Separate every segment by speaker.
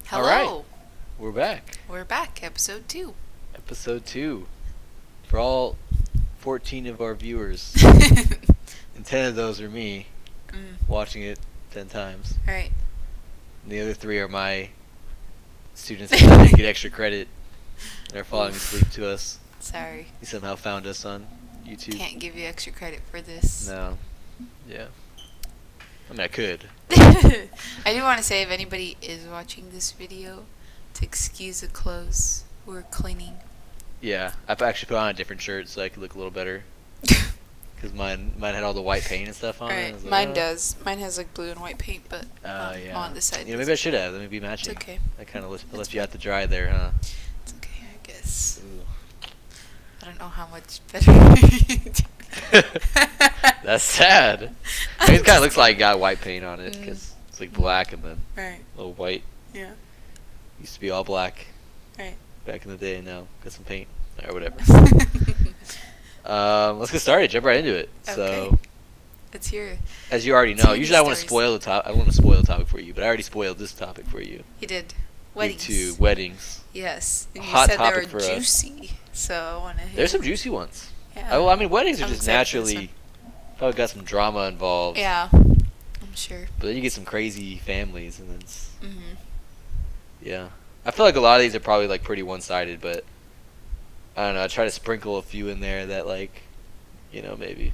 Speaker 1: Hello.
Speaker 2: All right, we're back.
Speaker 1: We're back, episode 2.
Speaker 2: Episode 2. For all 14 of our viewers, and 10 of those are me, watching it 10 times.
Speaker 1: Right.
Speaker 2: And the other 3 are my students that didn't get extra credit. They're falling asleep to us.
Speaker 1: Sorry.
Speaker 2: He somehow found us on YouTube.
Speaker 1: Can't give you extra credit for this.
Speaker 2: No. Yeah. I mean, I could.
Speaker 1: I do want to say, if anybody is watching this video, to excuse the clothes. We're cleaning.
Speaker 2: Yeah, I've actually put on a different shirt so I could look a little better. Because mine had all the white paint and stuff on it.
Speaker 1: Right.
Speaker 2: Like,
Speaker 1: Mine does. Mine has like blue and white paint, but
Speaker 2: yeah.
Speaker 1: on the side.
Speaker 2: You know, maybe I should have. Let me be matching.
Speaker 1: It's okay.
Speaker 2: I kind of left you out to dry there, huh?
Speaker 1: It's okay, I guess.
Speaker 2: Ooh.
Speaker 1: I don't know how much better.
Speaker 2: That's sad. I mean, it kind of looks like it got white paint on it because it's like black and then
Speaker 1: Right.
Speaker 2: a little white.
Speaker 1: Yeah.
Speaker 2: Used to be all black.
Speaker 1: Right.
Speaker 2: Back in the day, now got some paint or whatever. Let's get started. Jump right into it.
Speaker 1: Okay.
Speaker 2: So,
Speaker 1: It's here.
Speaker 2: as you already know,
Speaker 1: Tell me
Speaker 2: usually I want to
Speaker 1: stories.
Speaker 2: spoil the top. I don't want to spoil the topic for you, but I already spoiled this topic for you.
Speaker 1: You did.
Speaker 2: Due
Speaker 1: Weddings.
Speaker 2: to weddings.
Speaker 1: Yes. And you
Speaker 2: Hot
Speaker 1: said they
Speaker 2: topic
Speaker 1: were
Speaker 2: for us.
Speaker 1: juicy. So I want to hear.
Speaker 2: There's some juicy ones.
Speaker 1: Yeah.
Speaker 2: Oh, I mean, weddings are
Speaker 1: I'm
Speaker 2: just
Speaker 1: excited for this
Speaker 2: naturally probably got some drama involved.
Speaker 1: Yeah. I'm sure.
Speaker 2: But then you get some crazy families, and then it's
Speaker 1: Mm-hmm.
Speaker 2: yeah. I feel like a lot of these are probably like pretty one-sided, but I don't know. I try to sprinkle a few in there that like, you know, maybe.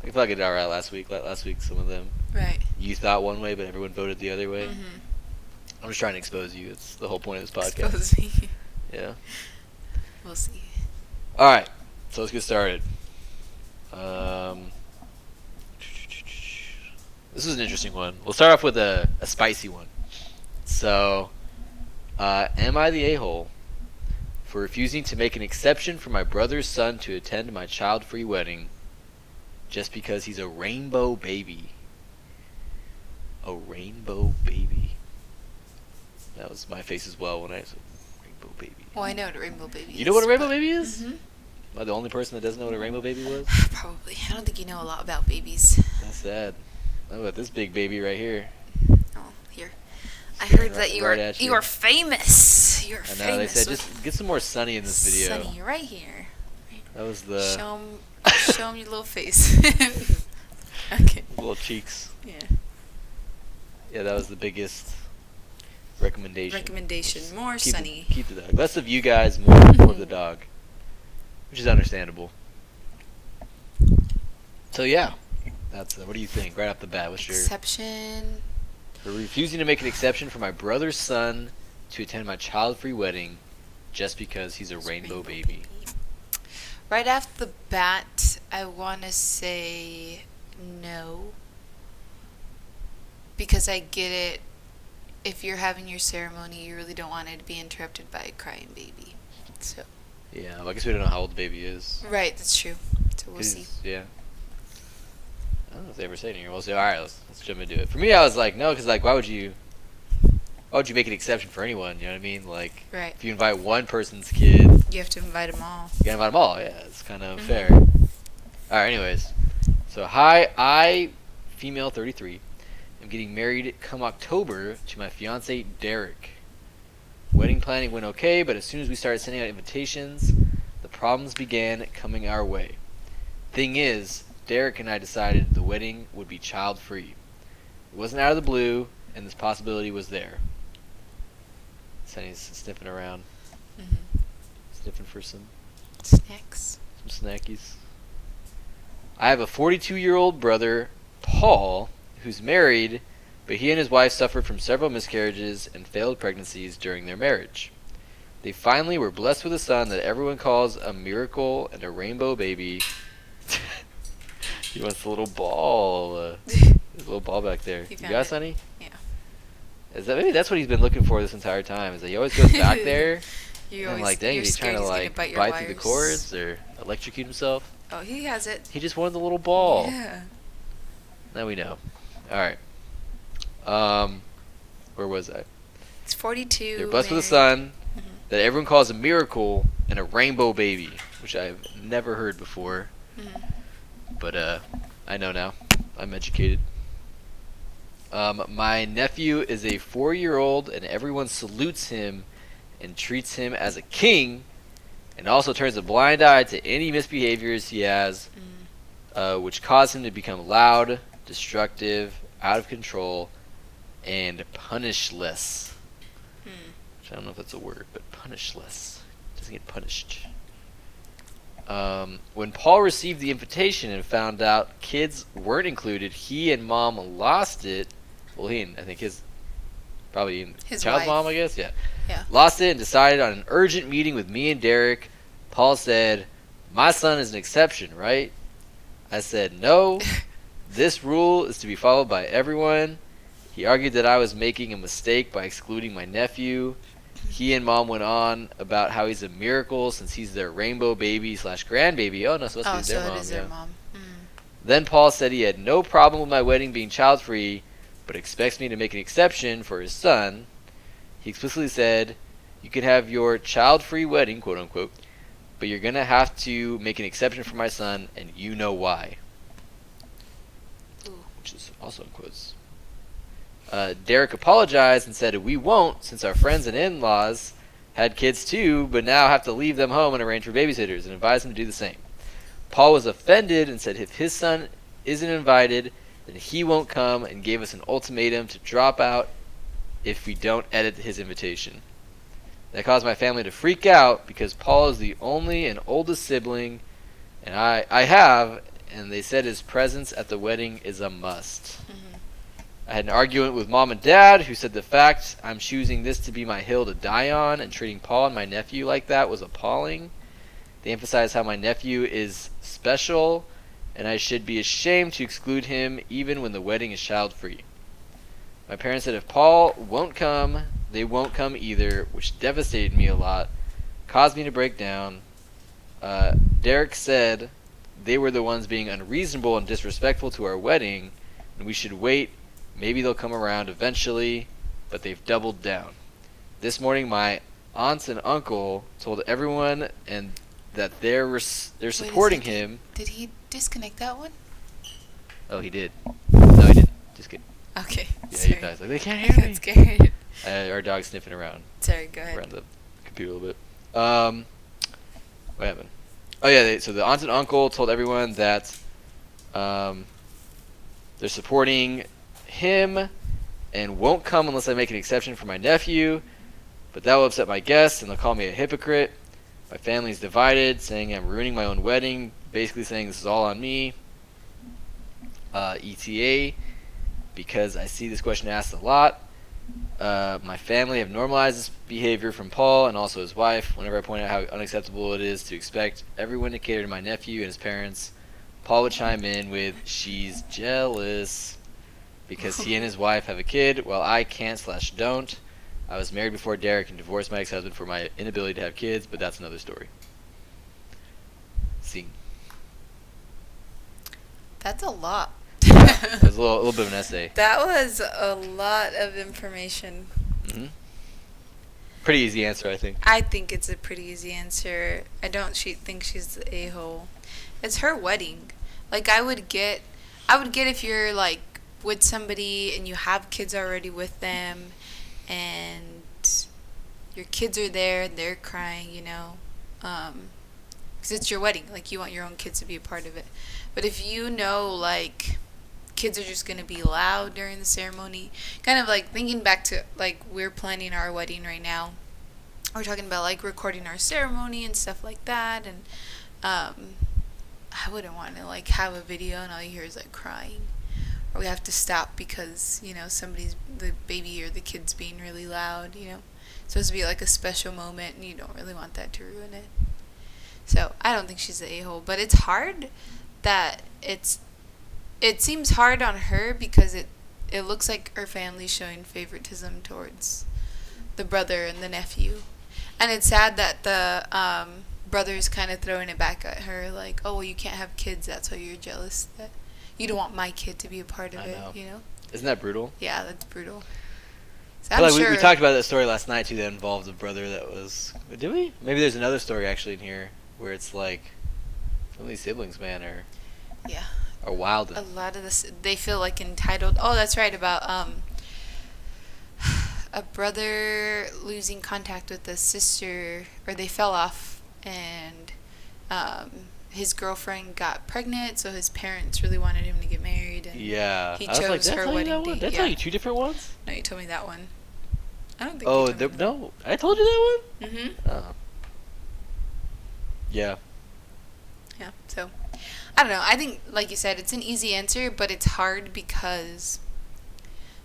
Speaker 2: I feel like I did alright last week. Last week, some of them
Speaker 1: Right.
Speaker 2: you thought one way, but everyone voted the other way.
Speaker 1: Mm-hmm.
Speaker 2: I'm just trying to expose you. It's the whole point of this podcast.
Speaker 1: Expose me.
Speaker 2: Yeah.
Speaker 1: We'll see.
Speaker 2: All right. So let's get started. This is an interesting one. We'll start off with a spicy one. So, am I the a-hole for refusing to make an exception for my brother's son to attend my child-free wedding just because he's a rainbow baby? A rainbow baby. That was my face as well when I said rainbow baby.
Speaker 1: Well, I know what a rainbow baby is.
Speaker 2: You know what a rainbow baby is?
Speaker 1: Mm-hmm.
Speaker 2: Am I the only person that doesn't know what a rainbow baby was?
Speaker 1: Probably. I don't think you know a lot about babies.
Speaker 2: That's sad. How about this big baby right here?
Speaker 1: Oh, here. I heard that you
Speaker 2: right
Speaker 1: are
Speaker 2: at you.
Speaker 1: you are famous. You're
Speaker 2: I
Speaker 1: famous.
Speaker 2: know, they said
Speaker 1: with
Speaker 2: just get some more Sunny in this video.
Speaker 1: Sunny right here.
Speaker 2: That was the
Speaker 1: Show 'em your little face. Okay.
Speaker 2: little cheeks.
Speaker 1: Yeah.
Speaker 2: Yeah, that was the biggest recommendation.
Speaker 1: Recommendation: more
Speaker 2: Keep
Speaker 1: Sunny.
Speaker 2: keep the dog. Less of you guys, more of the dog. Which is understandable. So yeah, that's what do you think right off the bat? What's your
Speaker 1: Exception.
Speaker 2: for refusing to make an exception for my brother's son to attend my child-free wedding just because he's a rainbow baby?
Speaker 1: Right off the bat, I want to say no. Because I get it. If you're having your ceremony, you really don't want it to be interrupted by a crying baby. So.
Speaker 2: Yeah, well, I guess we don't know how old the baby is.
Speaker 1: Right, that's true. So we'll see.
Speaker 2: Yeah. I don't know if they ever say it in here. We'll say, all right, let's jump into it. For me, I was like, no, because like, why would you make an exception for anyone? You know what I mean? Like,
Speaker 1: Right.
Speaker 2: if you invite one person's kid,
Speaker 1: You have to invite them all.
Speaker 2: you gotta invite them all. Yeah, it's kind of
Speaker 1: Mhm.
Speaker 2: fair. All right. Anyways, so I, female 33, am getting married come October to my fiance Derek. Wedding planning went okay, but as soon as we started sending out invitations, the problems began coming our way. Thing is, Derek and I decided the wedding would be child-free. It wasn't out of the blue, and this possibility was there. Sunny's sniffing around,
Speaker 1: Mm-hmm.
Speaker 2: sniffing for some
Speaker 1: Snacks.
Speaker 2: snackies. I have a 42-year-old brother, Paul, who's married, but he and his wife suffered from several miscarriages and failed pregnancies during their marriage. They finally were blessed with a son that everyone calls a miracle and a rainbow baby. He wants the little ball. There's a little ball back there.
Speaker 1: He
Speaker 2: You
Speaker 1: found
Speaker 2: got
Speaker 1: it.
Speaker 2: Sonny?
Speaker 1: Yeah.
Speaker 2: Is that maybe that's what he's been looking for this entire time? Is that he always goes back there?
Speaker 1: You're
Speaker 2: And I'm
Speaker 1: always,
Speaker 2: like, dang,
Speaker 1: you're
Speaker 2: is he
Speaker 1: scared
Speaker 2: trying to
Speaker 1: he's gonna
Speaker 2: like
Speaker 1: bite, your
Speaker 2: bite through the
Speaker 1: wires.
Speaker 2: cords or electrocute himself?
Speaker 1: Oh, he has it.
Speaker 2: He just wanted the little ball.
Speaker 1: Yeah.
Speaker 2: Now we know. All right. Where was I?
Speaker 1: It's 42.
Speaker 2: They're blessed with a
Speaker 1: married.
Speaker 2: son
Speaker 1: Mhm.
Speaker 2: that everyone calls a miracle and a rainbow baby, which I've never heard before.
Speaker 1: Mhm.
Speaker 2: But I know now. I'm educated. My nephew is a 4-year-old, and everyone salutes him and treats him as a king, and also turns a blind eye to any misbehaviors he has, which cause him to become loud, destructive, out of control, and punishless. Which I don't know if that's a word, but punishless. Doesn't get punished. When Paul received the invitation and found out kids weren't included, he and mom lost it. Well, I think his child's
Speaker 1: wife.
Speaker 2: mom, I guess. Yeah.
Speaker 1: Yeah.
Speaker 2: Lost it and decided on an urgent meeting with me and Derek. Paul said, "My son is an exception, right?" I said, "No. This rule is to be followed by everyone." He argued that I was making a mistake by excluding my nephew. He and mom went on about how he's a miracle since he's their rainbow baby / grandbaby. Oh, no, so it's their mom.
Speaker 1: It is their mom.
Speaker 2: Then Paul said he had no problem with my wedding being child-free, but expects me to make an exception for his son. He explicitly said, "You can have your child-free wedding, quote unquote, but you're going to have to make an exception for my son, and you know why."
Speaker 1: Ooh.
Speaker 2: Which is also in quotes. Derek apologized and said, "We won't, since our friends and in-laws had kids too, but now have to leave them home and arrange for babysitters," and advised him to do the same. Paul was offended and said if his son isn't invited, then he won't come, and gave us an ultimatum to drop out if we don't edit his invitation. That caused my family to freak out because Paul is the only and oldest sibling and I have, and they said his presence at the wedding is a must. I had an argument with mom and dad, who said the fact I'm choosing this to be my hill to die on and treating Paul and my nephew like that was appalling. They emphasized how my nephew is special and I should be ashamed to exclude him even when the wedding is child-free. My parents said if Paul won't come, they won't come either, which devastated me a lot, caused me to break down. Derek said they were the ones being unreasonable and disrespectful to our wedding, and we should wait. Maybe they'll come around eventually, but they've doubled down. This morning, my aunts and uncle told everyone and that they're supporting him.
Speaker 1: Did he disconnect that one?
Speaker 2: Oh, he did. No, he didn't. Just kidding.
Speaker 1: Okay.
Speaker 2: Yeah,
Speaker 1: Sorry.
Speaker 2: he was like, they can't hear me.
Speaker 1: I got scared.
Speaker 2: Our dog's sniffing around.
Speaker 1: Sorry, go ahead.
Speaker 2: Around the computer a little bit. What happened? Oh yeah, so the aunt and uncle told everyone that they're supporting him and won't come unless I make an exception for my nephew, but that will upset my guests and they'll call me a hypocrite. My family's divided, saying I'm ruining my own wedding, basically saying this is all on me. ETA, because I see this question asked a lot. My family have normalized this behavior from Paul and also his wife. Whenever I point out how unacceptable it is to expect everyone to cater to my nephew and his parents, Paul would chime in with, "She's jealous," because he and his wife have a kid, while I can't / don't. I was married before Derek and divorced my ex-husband for my inability to have kids, but that's another story. See.
Speaker 1: That's a lot.
Speaker 2: It was a little bit of an essay.
Speaker 1: That was a lot of information.
Speaker 2: Mm-hmm. Pretty easy answer, I think.
Speaker 1: I think it's a pretty easy answer. I don't think she's the a-hole. It's her wedding. Like, I would get if you're, like, with somebody and you have kids already with them and your kids are there and they're crying, you know, because it's your wedding. Like, you want your own kids to be a part of it. But if you know, like, kids are just going to be loud during the ceremony, kind of like thinking back to, like, we're planning our wedding right now. We're talking about, like, recording our ceremony and stuff like that, and I wouldn't want to, like, have a video and all you hear is, like, crying. Or we have to stop because, you know, the baby or the kid's being really loud, you know. It's supposed to be, like, a special moment, and you don't really want that to ruin it. So, I don't think she's the a-hole, but it's hard that it seems hard on her because it looks like her family's showing favoritism towards the brother and the nephew. And it's sad that the brother's kind of throwing it back at her, like, "Oh, well, you can't have kids, that's why you're jealous that you don't want my kid to be a part of it," you know?
Speaker 2: Isn't that brutal?
Speaker 1: Yeah, that's brutal. So
Speaker 2: I'm sure we talked about that story last night, too, that involved a brother that was... Did we? Maybe there's another story, actually, in here, where it's like, some of these siblings, man, are...
Speaker 1: Yeah.
Speaker 2: are wild.
Speaker 1: A lot of this, they feel like entitled. Oh, that's right, about a brother losing contact with a sister, or they fell off, and um, his girlfriend got pregnant, so his parents really wanted him to get married, and
Speaker 2: Yeah.
Speaker 1: he
Speaker 2: I was like,
Speaker 1: chose
Speaker 2: did I
Speaker 1: her
Speaker 2: tell you
Speaker 1: wedding
Speaker 2: that one?
Speaker 1: date.
Speaker 2: Did I
Speaker 1: Yeah.
Speaker 2: tell you two different ones?
Speaker 1: No, you told me that one. I don't think
Speaker 2: Oh,
Speaker 1: you told me that.
Speaker 2: no. I told you that one?
Speaker 1: Mm-hmm.
Speaker 2: Oh. Yeah.
Speaker 1: Yeah, so I don't know. I think, like you said, it's an easy answer, but it's hard because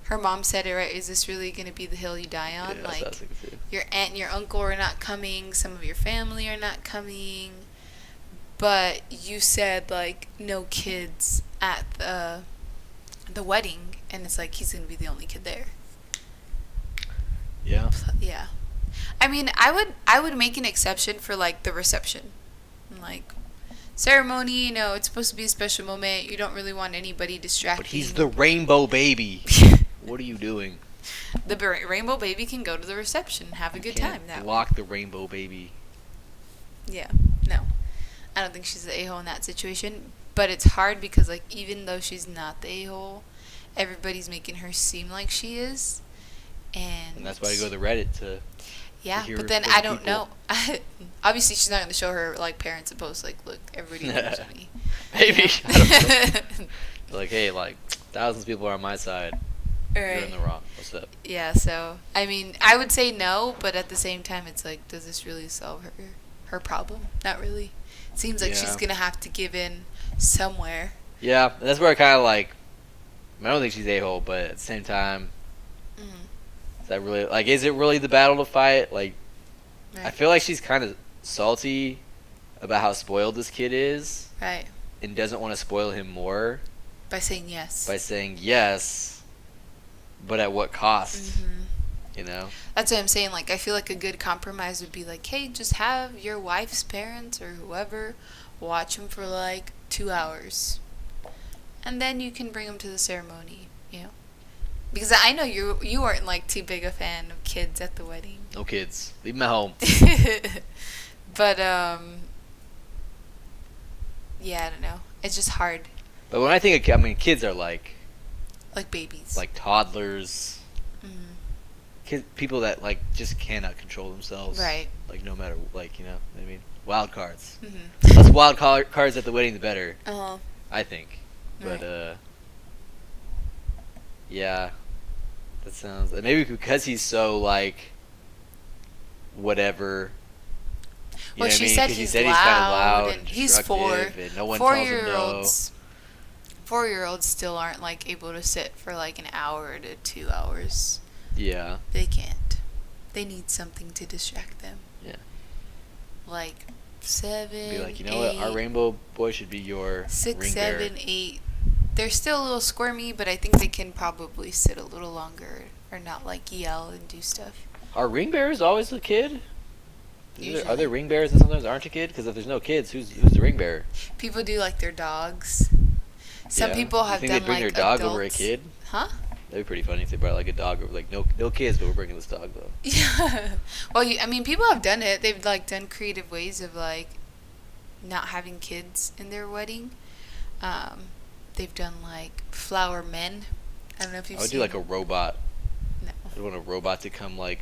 Speaker 1: her mom said it right. Is this really going to be the hill you die on?
Speaker 2: Yeah, that's what I was
Speaker 1: Like,
Speaker 2: thinking too.
Speaker 1: your aunt and your uncle are not coming, some of your family are not coming, but you said, like, no kids at the wedding, and it's like he's going to be the only kid there.
Speaker 2: Yeah.
Speaker 1: Yeah. I mean, I would make an exception for, like, the reception. Like, ceremony, it's supposed to be a special moment. You don't really want anybody distracting.
Speaker 2: But he's the rainbow baby. What are you doing?
Speaker 1: The rainbow baby can go to the reception and have a good time. That way.
Speaker 2: Block the rainbow baby.
Speaker 1: Yeah. No. I don't think she's the a-hole in that situation. But it's hard because, like, even though she's not the a-hole, everybody's making her seem like she is.
Speaker 2: And that's why I go to Reddit to...
Speaker 1: Yeah,
Speaker 2: hear
Speaker 1: but then
Speaker 2: from
Speaker 1: I don't
Speaker 2: people.
Speaker 1: know. Obviously, she's not going to show her, like, parents and post, like, look, everybody knows me.
Speaker 2: Maybe.
Speaker 1: Yeah.
Speaker 2: I don't know. Like, hey, like, thousands of people are on my side.
Speaker 1: Right.
Speaker 2: You're in the wrong. What's up?
Speaker 1: Yeah, so, I mean, I would say no, but at the same time, it's like, does this really solve her problem? Not really. It seems like she's
Speaker 2: Yeah.
Speaker 1: going to have to give in somewhere.
Speaker 2: Yeah, and that's where I kind of like... I don't think she's a-hole, but at the same time...
Speaker 1: Mm-hmm.
Speaker 2: Is that really... Like, is it really the battle to fight? Like,
Speaker 1: Right.
Speaker 2: I feel like she's kind of salty about how spoiled this kid is.
Speaker 1: Right.
Speaker 2: And doesn't want to spoil him more
Speaker 1: By saying yes.
Speaker 2: by saying yes, but at what cost?
Speaker 1: Mm-hmm.
Speaker 2: You know?
Speaker 1: That's what I'm saying. Like, I feel like a good compromise would be like, hey, just have your wife's parents or whoever watch him for like 2 hours, and then you can bring him to the ceremony. Because I know you weren't like too big a fan of kids at the wedding.
Speaker 2: No kids. Leave them at home.
Speaker 1: But yeah, I don't know. It's just hard.
Speaker 2: But when I think of kids are like
Speaker 1: Babies.
Speaker 2: like toddlers,
Speaker 1: Mm-hmm.
Speaker 2: people that like just cannot control themselves.
Speaker 1: Right.
Speaker 2: Like no matter like what I mean, wild cards.
Speaker 1: Mm-hmm.
Speaker 2: Less wild cards at the wedding, the better.
Speaker 1: Uh-huh.
Speaker 2: I think. But
Speaker 1: Right.
Speaker 2: yeah, that sounds maybe because he's so like whatever. You
Speaker 1: Well,
Speaker 2: know what I
Speaker 1: she
Speaker 2: mean?
Speaker 1: said
Speaker 2: 'Cause he
Speaker 1: he's
Speaker 2: said
Speaker 1: loud,
Speaker 2: he's kind of loud
Speaker 1: and he's
Speaker 2: destructive, and no one tells him no.
Speaker 1: 4-year-olds. 4-year-olds still aren't like able to sit for like an hour to 2 hours.
Speaker 2: Yeah.
Speaker 1: They can't. They need something to distract them.
Speaker 2: Yeah.
Speaker 1: Like 7,
Speaker 2: Be like, you know
Speaker 1: 8,
Speaker 2: what? Our rainbow boy should be your
Speaker 1: 6,
Speaker 2: ring bearer.
Speaker 1: 7, 8. They're still a little squirmy, but I think they can probably sit a little longer or not like yell and do stuff.
Speaker 2: Are ring bearers always a kid?
Speaker 1: Usually.
Speaker 2: Are there ring bearers that sometimes aren't a kid? Because if there's no kids, who's the ring bearer?
Speaker 1: People do like their dogs. Some
Speaker 2: Yeah.
Speaker 1: people have
Speaker 2: you
Speaker 1: done
Speaker 2: think they'd bring
Speaker 1: like
Speaker 2: their dog
Speaker 1: adults.
Speaker 2: over a kid?
Speaker 1: Huh?
Speaker 2: That'd be pretty funny if they brought like a dog over. Like no kids, but we're bringing this dog though.
Speaker 1: Yeah. Well, I mean, people have done it. They've like done creative ways of like not having kids in their wedding. They've done like flower men. I don't know if you've
Speaker 2: I would
Speaker 1: seen.
Speaker 2: do like a robot.
Speaker 1: No.
Speaker 2: I'd want a robot to come like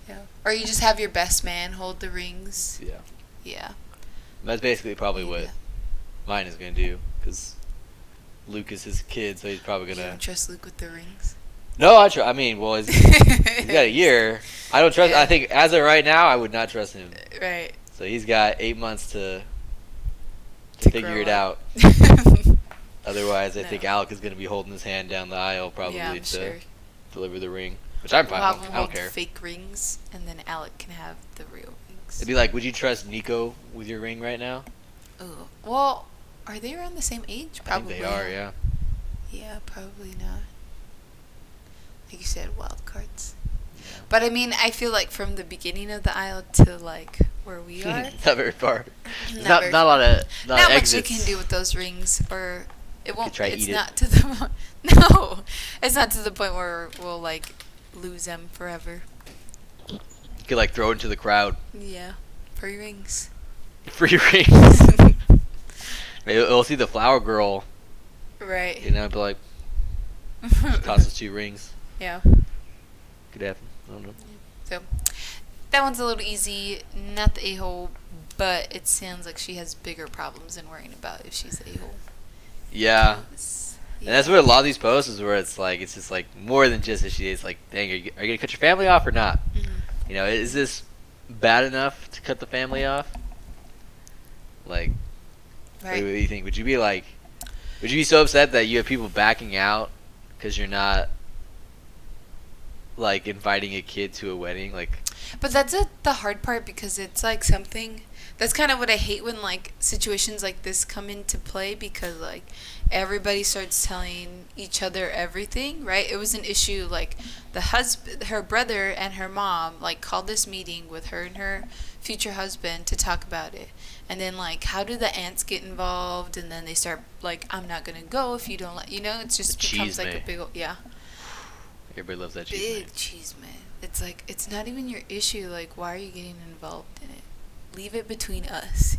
Speaker 1: Yeah. Or you just have your best man hold the rings.
Speaker 2: yeah.
Speaker 1: Yeah.
Speaker 2: And that's basically probably what
Speaker 1: Yeah.
Speaker 2: mine is gonna do because Luke is his kid, so he's probably
Speaker 1: You
Speaker 2: gonna.
Speaker 1: don't trust Luke with the rings.
Speaker 2: No, I try. I mean, well, he's got a year. I don't trust.
Speaker 1: Yeah.
Speaker 2: I think as of right now, I would not trust him.
Speaker 1: Right.
Speaker 2: So he's got 8 months to
Speaker 1: To
Speaker 2: figure
Speaker 1: grow
Speaker 2: it
Speaker 1: up.
Speaker 2: out. Otherwise, I
Speaker 1: No.
Speaker 2: think Alec is going to be holding his hand down the aisle probably
Speaker 1: Yeah, I'm
Speaker 2: to
Speaker 1: sure.
Speaker 2: deliver the ring, which I'm
Speaker 1: We'll
Speaker 2: fine
Speaker 1: have
Speaker 2: with.
Speaker 1: him
Speaker 2: I don't
Speaker 1: hold
Speaker 2: care.
Speaker 1: fake rings, and then Alec can have the real rings.
Speaker 2: It'd be like, would you trust Nico with your ring right now?
Speaker 1: Oh, well, are they around the same age? Probably.
Speaker 2: I think they are, yeah.
Speaker 1: Yeah, probably not. Like you said, wild cards.
Speaker 2: Yeah.
Speaker 1: But I mean, I feel like from the beginning of the aisle to like where we are,
Speaker 2: Not very far. There's
Speaker 1: Not
Speaker 2: not,
Speaker 1: very
Speaker 2: not a lot of
Speaker 1: not much you
Speaker 2: exits.
Speaker 1: can do with those rings, or it won't.
Speaker 2: try to
Speaker 1: It's
Speaker 2: eat it.
Speaker 1: not to the no, it's not to the point where we'll like lose them forever.
Speaker 2: You could like throw it into the crowd.
Speaker 1: Yeah, free rings.
Speaker 2: Free rings. Maybe we'll see the flower girl
Speaker 1: Right.
Speaker 2: You know, I'd be like, toss us 2 rings.
Speaker 1: Yeah.
Speaker 2: Could happen. I don't know.
Speaker 1: So that one's a little easy. Not the a-hole, but it sounds like she has bigger problems than worrying about if she's the a-hole.
Speaker 2: Yeah.
Speaker 1: 'Cause,
Speaker 2: And that's what a lot of these posts is, where it's like, it's just like more than just if she is like, dang, are you gonna cut your family off or not?
Speaker 1: Mhm.
Speaker 2: You know, is this bad enough to cut the family off? Like, what do
Speaker 1: Right.
Speaker 2: you think? Would you be so upset that you have people backing out because you're not like inviting a kid to a wedding? Like,
Speaker 1: But that's the hard part because it's like something that's kind of what I hate when like situations like this come into play because like everybody starts telling each other everything, right? It was an issue like the husband, her brother and her mom like called this meeting with her and her future husband to talk about it. And then like how do the aunts get involved and then they start like I'm not going to go if you don't let, it just
Speaker 2: The
Speaker 1: becomes
Speaker 2: cheese
Speaker 1: like a
Speaker 2: man.
Speaker 1: big yeah.
Speaker 2: everybody loves that cheese.
Speaker 1: Big cheese man. It's like it's not even your issue. Like, why are you getting involved in it? Leave it between us.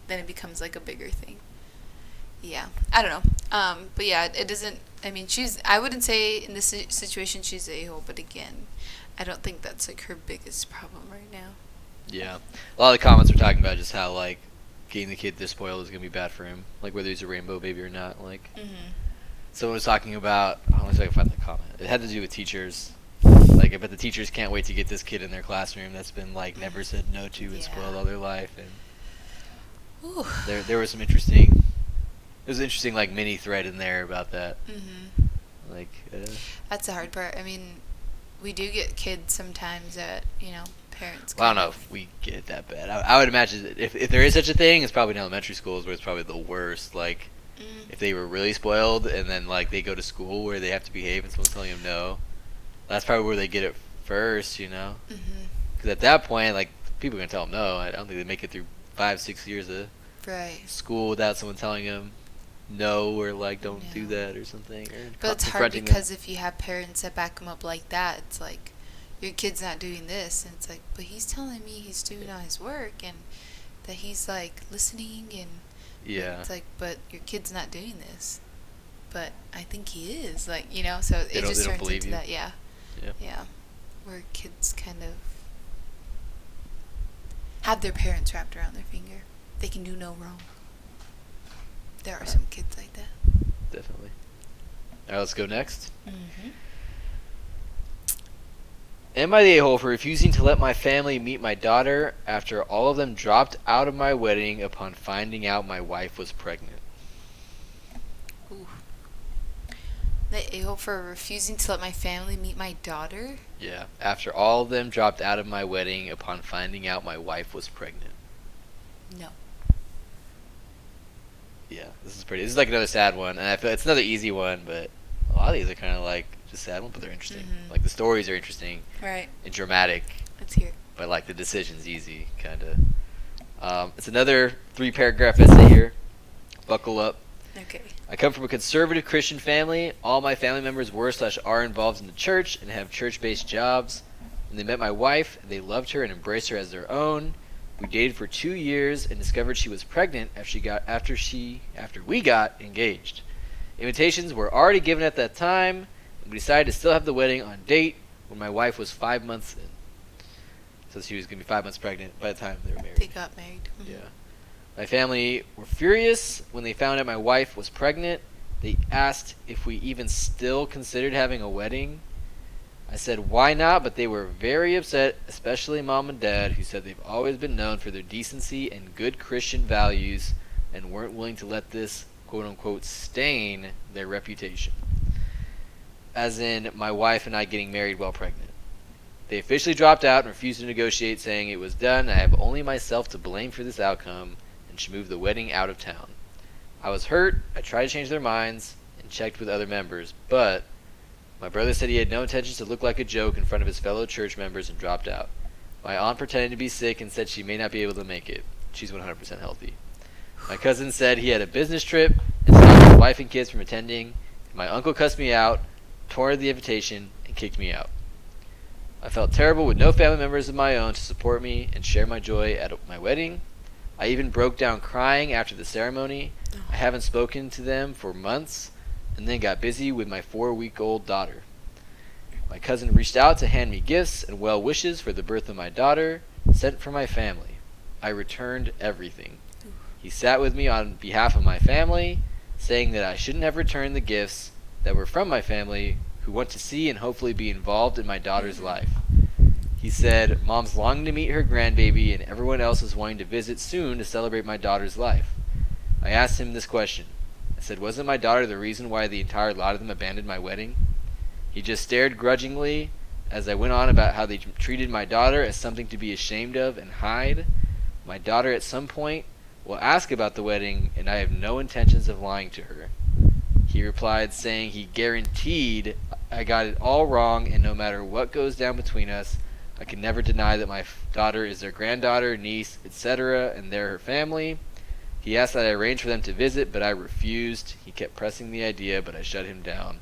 Speaker 1: Then it becomes like a bigger thing. Yeah, I don't know. But yeah, it doesn't. I mean, she's. I wouldn't say in this situation she's a hole, but again, I don't think that's like her biggest problem right now.
Speaker 2: Yeah, a lot of the comments are talking about just how like getting the kid this spoiled is gonna be bad for him, like whether he's a rainbow baby or not. Like,
Speaker 1: Mm-hmm.
Speaker 2: someone was talking about. I don't know if I can find the comment. It had to do with teachers. Like, I bet the teachers can't wait to get this kid in their classroom that's been like never said no to and
Speaker 1: Yeah.
Speaker 2: spoiled all their life. And
Speaker 1: Ooh.
Speaker 2: there was some interesting. There's an interesting like mini thread in there about that.
Speaker 1: Mm-hmm.
Speaker 2: Like,
Speaker 1: That's the hard part. I mean, we do get kids sometimes that parents.
Speaker 2: well, I don't know if we get it that bad. I would imagine that if there is such a thing, it's probably in elementary schools where it's probably the worst. Like, if they were really spoiled and then like they go to school where they have to behave and someone's telling them no, that's probably where they get it first.
Speaker 1: Mm-hmm.
Speaker 2: Because at that point, like, people are gonna tell them no. I don't think they make it through 5-6 years of
Speaker 1: Right.
Speaker 2: school without someone telling them no, or like don't do
Speaker 1: No.
Speaker 2: that or something. Or
Speaker 1: But it's hard
Speaker 2: confronting
Speaker 1: because if you have parents that back them up like that, it's like your kid's not doing this, and it's like, but he's telling me he's doing all his work and that he's like listening, and
Speaker 2: yeah,
Speaker 1: it's like, but your kid's not doing this. But I think he is, like so
Speaker 2: They
Speaker 1: it
Speaker 2: don't-
Speaker 1: just
Speaker 2: they don't
Speaker 1: turns
Speaker 2: believe
Speaker 1: into
Speaker 2: you.
Speaker 1: that, yeah,
Speaker 2: Yeah.
Speaker 1: yeah, where kids kind of have their parents wrapped around their finger. They can do no wrong. There are some kids like that.
Speaker 2: definitely. All right, let's go next.
Speaker 1: Mm-hmm.
Speaker 2: Am I the a-hole for refusing to let my family meet my daughter after all of them dropped out of my wedding upon finding out my wife was pregnant?
Speaker 1: Ooh. The a-hole for refusing to let my family meet my daughter?
Speaker 2: Yeah, after all of them dropped out of my wedding upon finding out my wife was pregnant.
Speaker 1: No.
Speaker 2: Yeah, this is like another sad one, and I feel it's another easy one, but a lot of these are kind of like just sad ones, but they're interesting.
Speaker 1: Mhm.
Speaker 2: Like, the stories are interesting
Speaker 1: Right.
Speaker 2: and dramatic,
Speaker 1: Let's hear it.
Speaker 2: but like the decision's easy, kind of. It's another 3-paragraph essay here. Buckle up.
Speaker 1: Okay.
Speaker 2: I come from a conservative Christian family. All my family members were/are involved in the church and have church-based jobs. When they met my wife, they loved her and embraced her as their own. We dated for 2 years and discovered she was pregnant after we got engaged. Invitations were already given at that time, and we decided to still have the wedding on date when my wife was 5 months in. So she was going to be 5 months pregnant by the time they were married.
Speaker 1: They got married. Mhm.
Speaker 2: Yeah. My family were furious when they found out my wife was pregnant. They asked if we even still considered having a wedding. I said why not, but they were very upset, especially mom and dad, who said they've always been known for their decency and good Christian values and weren't willing to let this quote-unquote stain their reputation. As in, my wife and I getting married while pregnant. They officially dropped out and refused to negotiate, saying it was done. I have only myself to blame for this outcome and should move the wedding out of town. I was hurt. I tried to change their minds and checked with other members, but my brother said he had no intentions to look like a joke in front of his fellow church members and dropped out. My aunt pretended to be sick and said she may not be able to make it. She's 100% healthy. My cousin said he had a business trip and stopped his wife and kids from attending. My uncle cussed me out, tore the invitation, and kicked me out. I felt terrible with no family members of my own to support me and share my joy at my wedding. I even broke down crying after the ceremony. I haven't spoken to them for months. and then got busy with my 4-week-old daughter. My cousin reached out to hand me gifts and well wishes for the birth of my daughter, sent from my family. I returned everything. He sat with me on behalf of my family, saying that I shouldn't have returned the gifts that were from my family who want to see and hopefully be involved in my daughter's life. He said, Mom's longing to meet her grandbaby and everyone else is wanting to visit soon to celebrate my daughter's life. I asked him this question. I said, wasn't my daughter the reason why the entire lot of them abandoned my wedding? He just stared grudgingly as I went on about how they treated my daughter as something to be ashamed of and hide. My daughter at some point will ask about the wedding, and I have no intentions of lying to her. He replied, saying he guaranteed I got it all wrong, and no matter what goes down between us, I can never deny that my daughter is their granddaughter, niece, etc., and they're her family. He asked that I arrange for them to visit, but I refused. He kept pressing the idea, but I shut him down.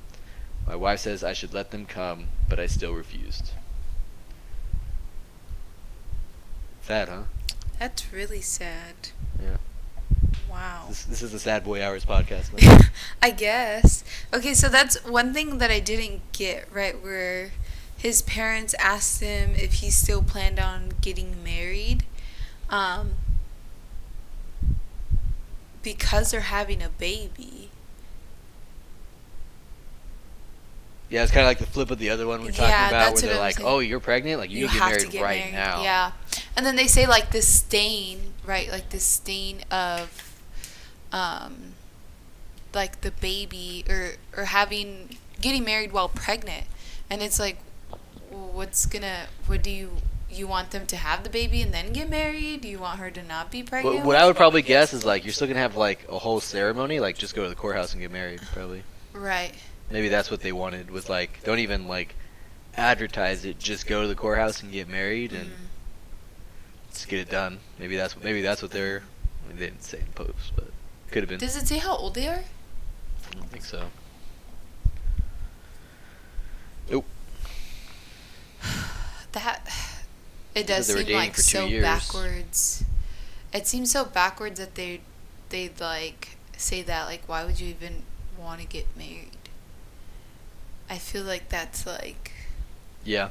Speaker 2: My wife says I should let them come, but I still refused. Sad, huh?
Speaker 1: That's really sad.
Speaker 2: Yeah.
Speaker 1: Wow.
Speaker 2: This is the Sad Boy Hours podcast. Man.
Speaker 1: I guess. Okay, so that's one thing that I didn't get, right? Where his parents asked him if he still planned on getting married. Because they're having a baby.
Speaker 2: Yeah, it's kind of like the flip of the other one we're talking about, where they're like, "Oh, you're pregnant? Like you need to get married right now."
Speaker 1: Yeah, and then they say like this stain, right? Like this stain of, like the baby or getting married while pregnant, and it's like, what do you want them to have the baby and then get married? Do you want her to not be pregnant?
Speaker 2: What I would probably guess is like you're still gonna have like a whole ceremony, like just go to the courthouse and get married, probably.
Speaker 1: Right.
Speaker 2: Maybe that's what they wanted, was like, don't even like advertise it, just go to the courthouse and get married and just get it done. Maybe that's what they're. I mean, they didn't say in post, but could have been.
Speaker 1: Does it say how old they are?
Speaker 2: I don't think so. Nope.
Speaker 1: It does seem like so backwards. It seems so backwards that they'd like say that, like, why would you even want to get married? I feel like that's like...
Speaker 2: Yeah.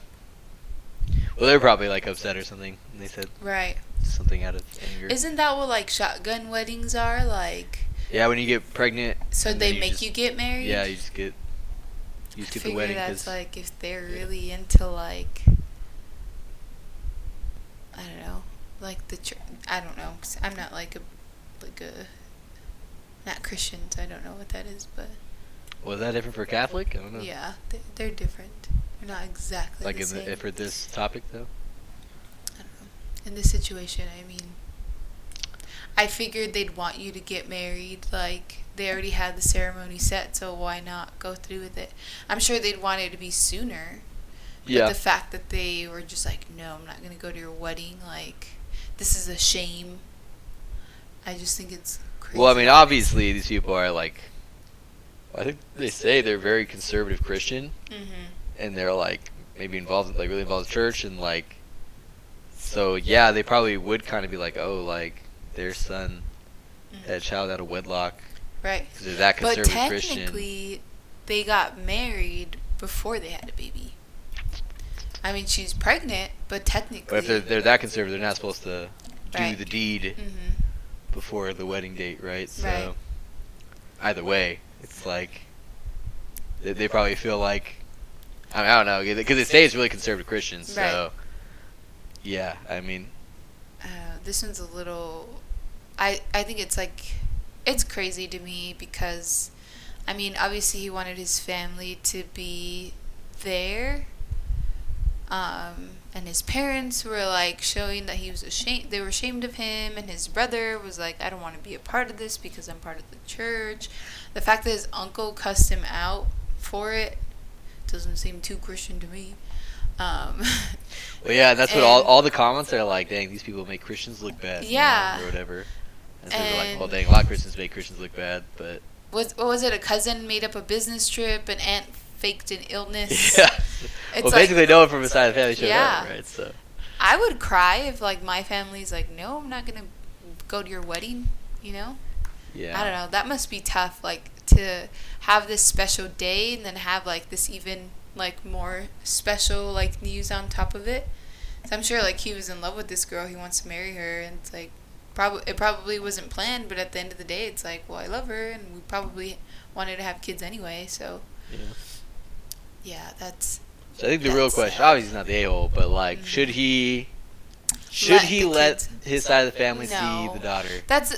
Speaker 2: Well, they were probably like upset or something, and they said
Speaker 1: right
Speaker 2: something out of anger.
Speaker 1: Isn't that what like shotgun weddings are like?
Speaker 2: Yeah, when you get pregnant.
Speaker 1: So they make you get married.
Speaker 2: Yeah, you just get the wedding.
Speaker 1: That's like if they're really into like, I don't know, like the I don't know. 'Cause I'm not like a not Christians. I don't know what that is, but.
Speaker 2: Was that different for Catholic? I don't know.
Speaker 1: Yeah, they're different. They're not exactly
Speaker 2: like
Speaker 1: the same.
Speaker 2: For this topic, though?
Speaker 1: I don't know. In this situation, I mean, I figured they'd want you to get married. Like, they already had the ceremony set, so why not go through with it? I'm sure they'd want it to be sooner.
Speaker 2: Yeah.
Speaker 1: But the fact that they were just like, no, I'm not going to go to your wedding. Like, this is a shame. I just think it's crazy.
Speaker 2: Well, I mean, obviously, these people are like... I think they say they're very conservative Christian, and they're like maybe involved, like really involved in church, and like, so yeah, they probably would kind of be like, oh, like their son had a child out of wedlock,
Speaker 1: right?
Speaker 2: Because they're that conservative
Speaker 1: but
Speaker 2: Christian.
Speaker 1: Technically, they got married before they had a baby. I mean, she's pregnant, but technically,
Speaker 2: But if they're that conservative, they're not supposed to do the deed before the wedding date, right? So either way. It's like they probably feel like I don't know, because they say it's really conservative Christians. So yeah, I mean,
Speaker 1: this one's a little. I think it's like it's crazy to me because, I mean, obviously he wanted his family to be there, and his parents were like showing that he was ashamed. They were ashamed of him, and his brother was like, I don't want to be a part of this because I'm part of the church. The fact that his uncle cussed him out for it doesn't seem too Christian to me.
Speaker 2: Well, yeah, that's what all the comments are like. Dang, these people make Christians look bad.
Speaker 1: Yeah,
Speaker 2: or whatever. And so they're like, well, dang, a lot of Christians make Christians look bad, but.
Speaker 1: What was it? A cousin made up a business trip. An aunt faked an illness.
Speaker 2: Yeah. Well, basically, no one from his side of the family showed up, right? So.
Speaker 1: I would cry if like my family's like, no, I'm not gonna go to your wedding. You know.
Speaker 2: Yeah.
Speaker 1: I don't know. That must be tough. Like to have this special day and then have like this even like more special like news on top of it. So I'm sure like he was in love with this girl, he wants to marry her, and it's like probably wasn't planned, but at the end of the day it's like, well, I love her and we probably wanted to have kids anyway, so
Speaker 2: Yeah.
Speaker 1: yeah, that's
Speaker 2: So I think the real question, obviously he's not the a-hole, but like, should he let his side of the family see the daughter?
Speaker 1: That's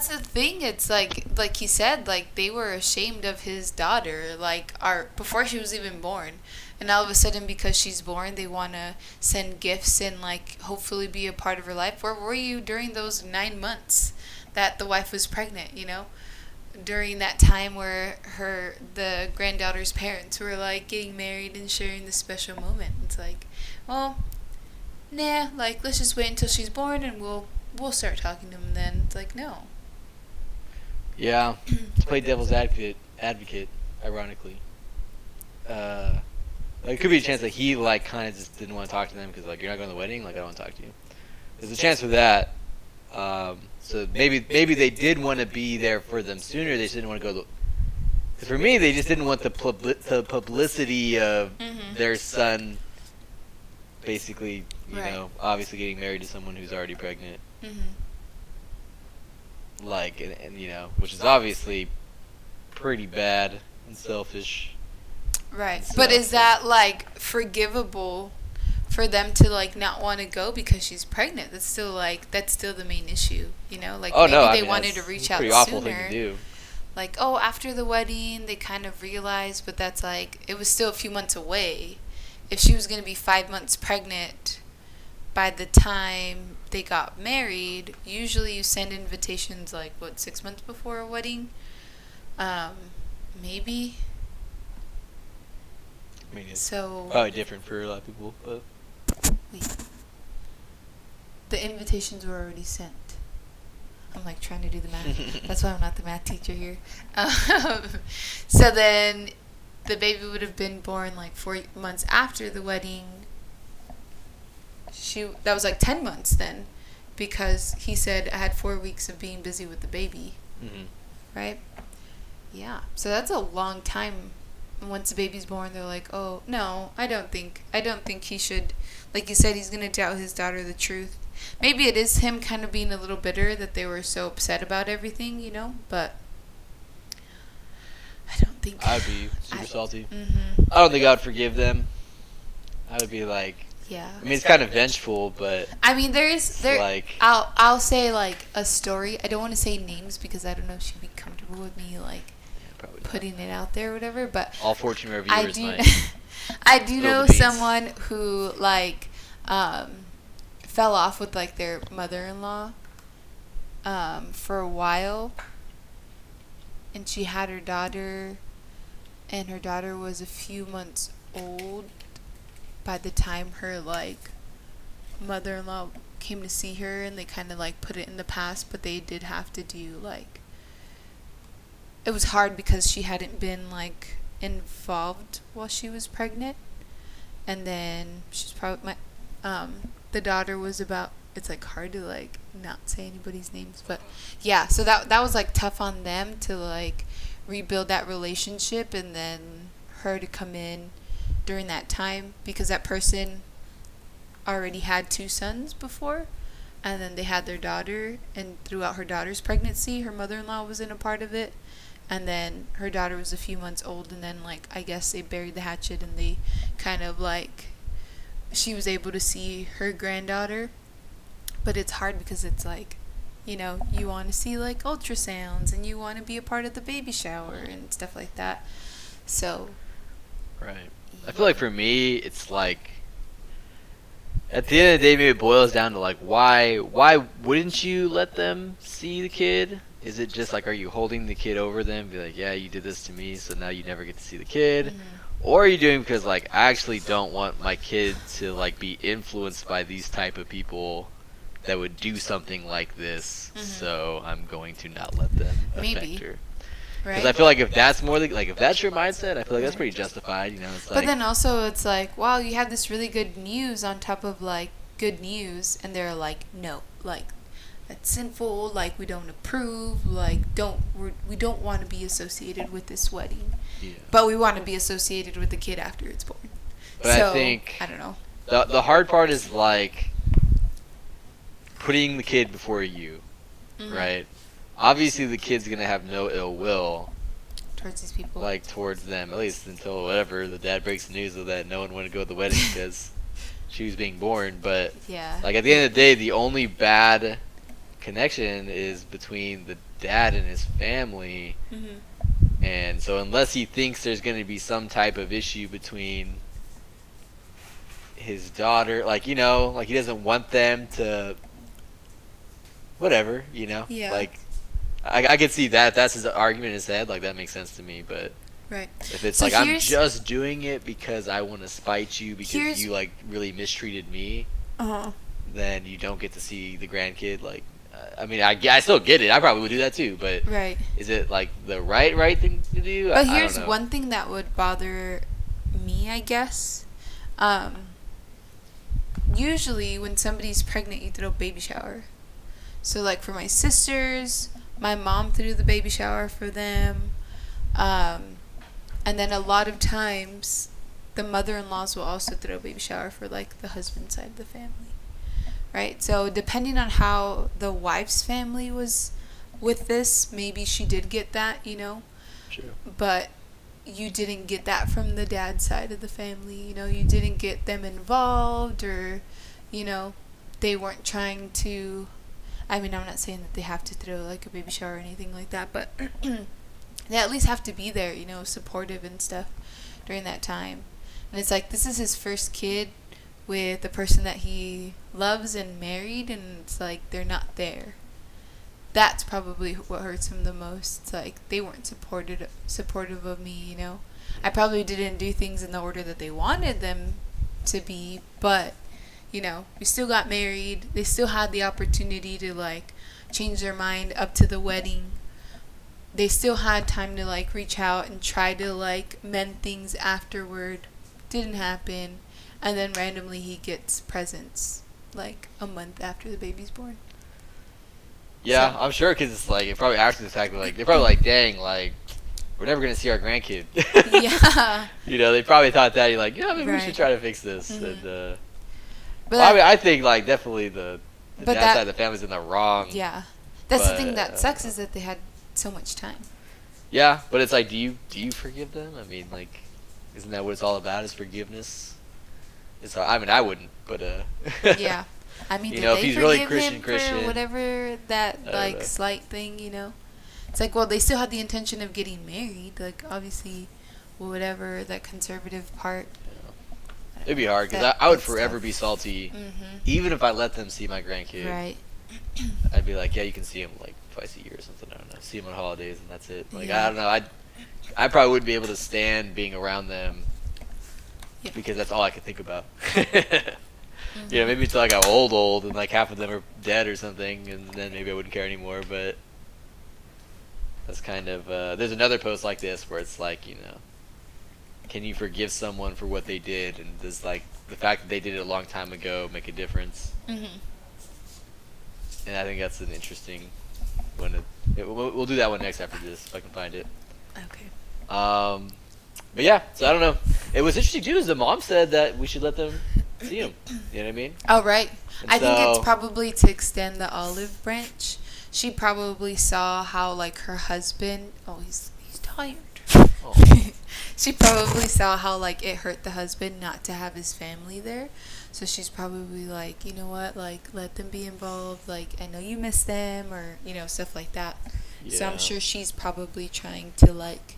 Speaker 1: the thing. It's like he said, like they were ashamed of his daughter, like before she was even born, and all of a sudden because she's born, they want to send gifts and like hopefully be a part of her life. Where were you during those 9 months that the wife was pregnant? You know, during that time where the granddaughter's parents were like getting married and sharing this special moment. It's like, well, nah, like let's just wait until she's born and we'll start talking to him then. It's like, no.
Speaker 2: Yeah, to play devil's advocate, ironically, like, it could be a chance that he like kind of just didn't want to talk to them because like, you're not going to the wedding, like I don't want to talk to you. There's a chance for that. So maybe they did want to be there for them sooner. They just didn't want to go. Because for me, they just didn't want the publicity of their son, basically, you know, obviously getting married to someone who's already pregnant. Like, and you know, which is obviously pretty bad and selfish.
Speaker 1: Right. But is that like forgivable for them to like not want to go because she's pregnant? That's still the main issue, you know? Like maybe they wanted to reach out
Speaker 2: pretty
Speaker 1: sooner.
Speaker 2: awful thing to do.
Speaker 1: Like, oh, after the wedding, they kind of realized, but that's like it was still a few months away. If she was going to be 5 months pregnant by the time they got married, usually you send invitations like 6 months before a wedding. Maybe.
Speaker 2: I mean, it's
Speaker 1: so
Speaker 2: probably different for a lot of people, but
Speaker 1: wait. The invitations were already sent. I'm like trying to do the math. That's why I'm not the math teacher here. So then the baby would have been born like 4 months after the wedding. That was like 10 months then, because he said I had 4 weeks of being busy with the baby. Right? Yeah. So that's a long time. Once the baby's born, they're like, oh no, I don't think he should. Like you said, he's gonna tell his daughter the truth. Maybe it is him kind of being a little bitter that they were so upset about everything, you know. But I don't think
Speaker 2: I'd be super salty. I don't think I'd forgive them. I would be like,
Speaker 1: yeah.
Speaker 2: I mean, it's kind of vengeful, but
Speaker 1: I mean, there.
Speaker 2: Like,
Speaker 1: I'll say like a story. I don't want to say names because I don't know if she'd be comfortable with me like putting it out there or whatever. But
Speaker 2: all fortune reviewers might.
Speaker 1: I do know someone who like fell off with like their mother-in-law for a while, and she had her daughter, and her daughter was a few months old by the time her like mother-in-law came to see her, and they kind of like put it in the past, but they did have to do like, it was hard because she hadn't been like involved while she was pregnant, and then she's probably the daughter was about, it's like hard to like not say anybody's names, but yeah, so that was like tough on them to like rebuild that relationship, and then her to come in during that time because that person already had 2 sons before, and then they had their daughter, and throughout her daughter's pregnancy her mother-in-law was in a part of it, and then her daughter was a few months old, and then like I guess they buried the hatchet, and they kind of like she was able to see her granddaughter. But it's hard because it's like, you know, you want to see like ultrasounds and you want to be a part of the baby shower and stuff like that. So
Speaker 2: right. I feel like for me, it's like at the end of the day, maybe it boils down to like why wouldn't you let them see the kid? Is it just like, are you holding the kid over them? Be like, yeah, you did this to me, so now you never get to see the kid. Or are you doing because like I actually don't want my kid to like be influenced by these type of people that would do something like this, so I'm going to not let them affect her. Because I feel like if that's more like if that's your mindset, I feel like that's pretty justified. You know, it's like.
Speaker 1: But then also it's like, wow, you have this really good news on top of like good news, and they're like, no, like that's sinful, like we don't approve, like we don't want to be associated with this wedding,
Speaker 2: Yeah.
Speaker 1: but we want to be associated with the kid after it's born.
Speaker 2: But
Speaker 1: So
Speaker 2: I think
Speaker 1: I don't know.
Speaker 2: the hard part is like putting the kid before you, right? Obviously, the kid's gonna have no ill will
Speaker 1: Towards these people.
Speaker 2: like towards them, at least until whatever the dad breaks the news of that no one wanted to go to the wedding because she was being born. But
Speaker 1: Yeah.
Speaker 2: like at the end of the day, the only bad connection is between the dad and his family, and so unless he thinks there's going to be some type of issue between his daughter, like like he doesn't want them to whatever,
Speaker 1: Yeah.
Speaker 2: like I could see that that's his argument in his head, like that makes sense to me. But
Speaker 1: Right.
Speaker 2: if it's
Speaker 1: So
Speaker 2: like I'm
Speaker 1: here's-
Speaker 2: just doing it because I want to spite you because
Speaker 1: Here's-
Speaker 2: you like really mistreated me, then you don't get to see the grandkid. Like I mean, I still get it. I probably would do that too. But
Speaker 1: Right.
Speaker 2: is it like the right thing to do?
Speaker 1: But
Speaker 2: I
Speaker 1: here's
Speaker 2: don't know.
Speaker 1: one thing that would bother me, I guess. Usually when somebody's pregnant, you throw a baby shower. So like for my sisters, my mom threw the baby shower for them. And then a lot of times the mother-in-laws will also throw a baby shower for like the husband's side of the family. Right? So depending on how the wife's family was with this, maybe she did get that,
Speaker 2: Sure.
Speaker 1: but you didn't get that from the dad's side of the family. You didn't get them involved, or they weren't trying to, I mean, I'm not saying that they have to throw like a baby shower or anything like that, but they at least have to be there, supportive and stuff during that time. And it's like, this is his first kid with the person that he loves and married, and it's like they're not there. That's probably what hurts him the most. It's like they weren't supportive of me. I probably didn't do things in the order that they wanted them to be, but we still got married. They still had the opportunity to like change their mind up to the wedding. They still had time to like reach out and try to like mend things afterward. Didn't happen. And then randomly he gets presents like a month after the baby's born.
Speaker 2: Yeah,
Speaker 1: So-
Speaker 2: I'm sure because it's like it probably after the fact, like they're probably like, dang, like we're never gonna see our grandkid.
Speaker 1: Yeah.
Speaker 2: They probably thought that you're like, yeah, maybe we
Speaker 1: Right.
Speaker 2: should try to fix this.
Speaker 1: Mhm.
Speaker 2: And
Speaker 1: But
Speaker 2: well, I mean, I think like definitely the
Speaker 1: But
Speaker 2: dad
Speaker 1: that-
Speaker 2: side of the family's in the wrong.
Speaker 1: yeah. That's the thing
Speaker 2: But,
Speaker 1: that sucks, is that they had so much time.
Speaker 2: Yeah, but it's like, do you forgive them? I mean, like, isn't that what it's all about? Is forgiveness? I mean, I wouldn't, but
Speaker 1: Yeah. I mean,
Speaker 2: You
Speaker 1: did
Speaker 2: know, if
Speaker 1: they
Speaker 2: he's really
Speaker 1: forgive
Speaker 2: Christian,
Speaker 1: him for whatever that
Speaker 2: I don't
Speaker 1: like
Speaker 2: know.
Speaker 1: slight thing, It's like, well, they still had the intention of getting married, like obviously, whatever that conservative part.
Speaker 2: it'd be hard because
Speaker 1: That-
Speaker 2: I would
Speaker 1: that's
Speaker 2: forever
Speaker 1: tough.
Speaker 2: be salty,
Speaker 1: Mhm.
Speaker 2: even if I let them see my grandkid.
Speaker 1: Right.
Speaker 2: I'd be like, yeah, you can see him like twice a year or something. I don't know. See him on holidays and that's it. Like
Speaker 1: Yeah.
Speaker 2: I don't know. I probably wouldn't be able to stand being around them
Speaker 1: Yeah.
Speaker 2: because that's all I could think about.
Speaker 1: Mhm.
Speaker 2: Maybe until I got old, and like half of them are dead or something, and then maybe I wouldn't care anymore. But that's kind of there's another post like this where it's like, can you forgive someone for what they did, and does like the fact that they did it a long time ago make a difference?
Speaker 1: Mhm.
Speaker 2: And I think that's an interesting one. We'll do that one next after this if I can find it.
Speaker 1: Okay.
Speaker 2: But yeah, so I don't know. It was interesting too, is the mom said that we should let them see him. You know what I mean?
Speaker 1: Oh, right.
Speaker 2: And
Speaker 1: I think it's
Speaker 2: so-
Speaker 1: probably to extend the olive branch. She probably saw how like her husband. Oh, he's tired.
Speaker 2: Oh.
Speaker 1: She probably saw how like it hurt the husband not to have his family there. So she's probably like, you know what, like let them be involved. Like I know you miss them, or stuff like that. So
Speaker 2: Yeah.
Speaker 1: I'm sure she's probably trying to like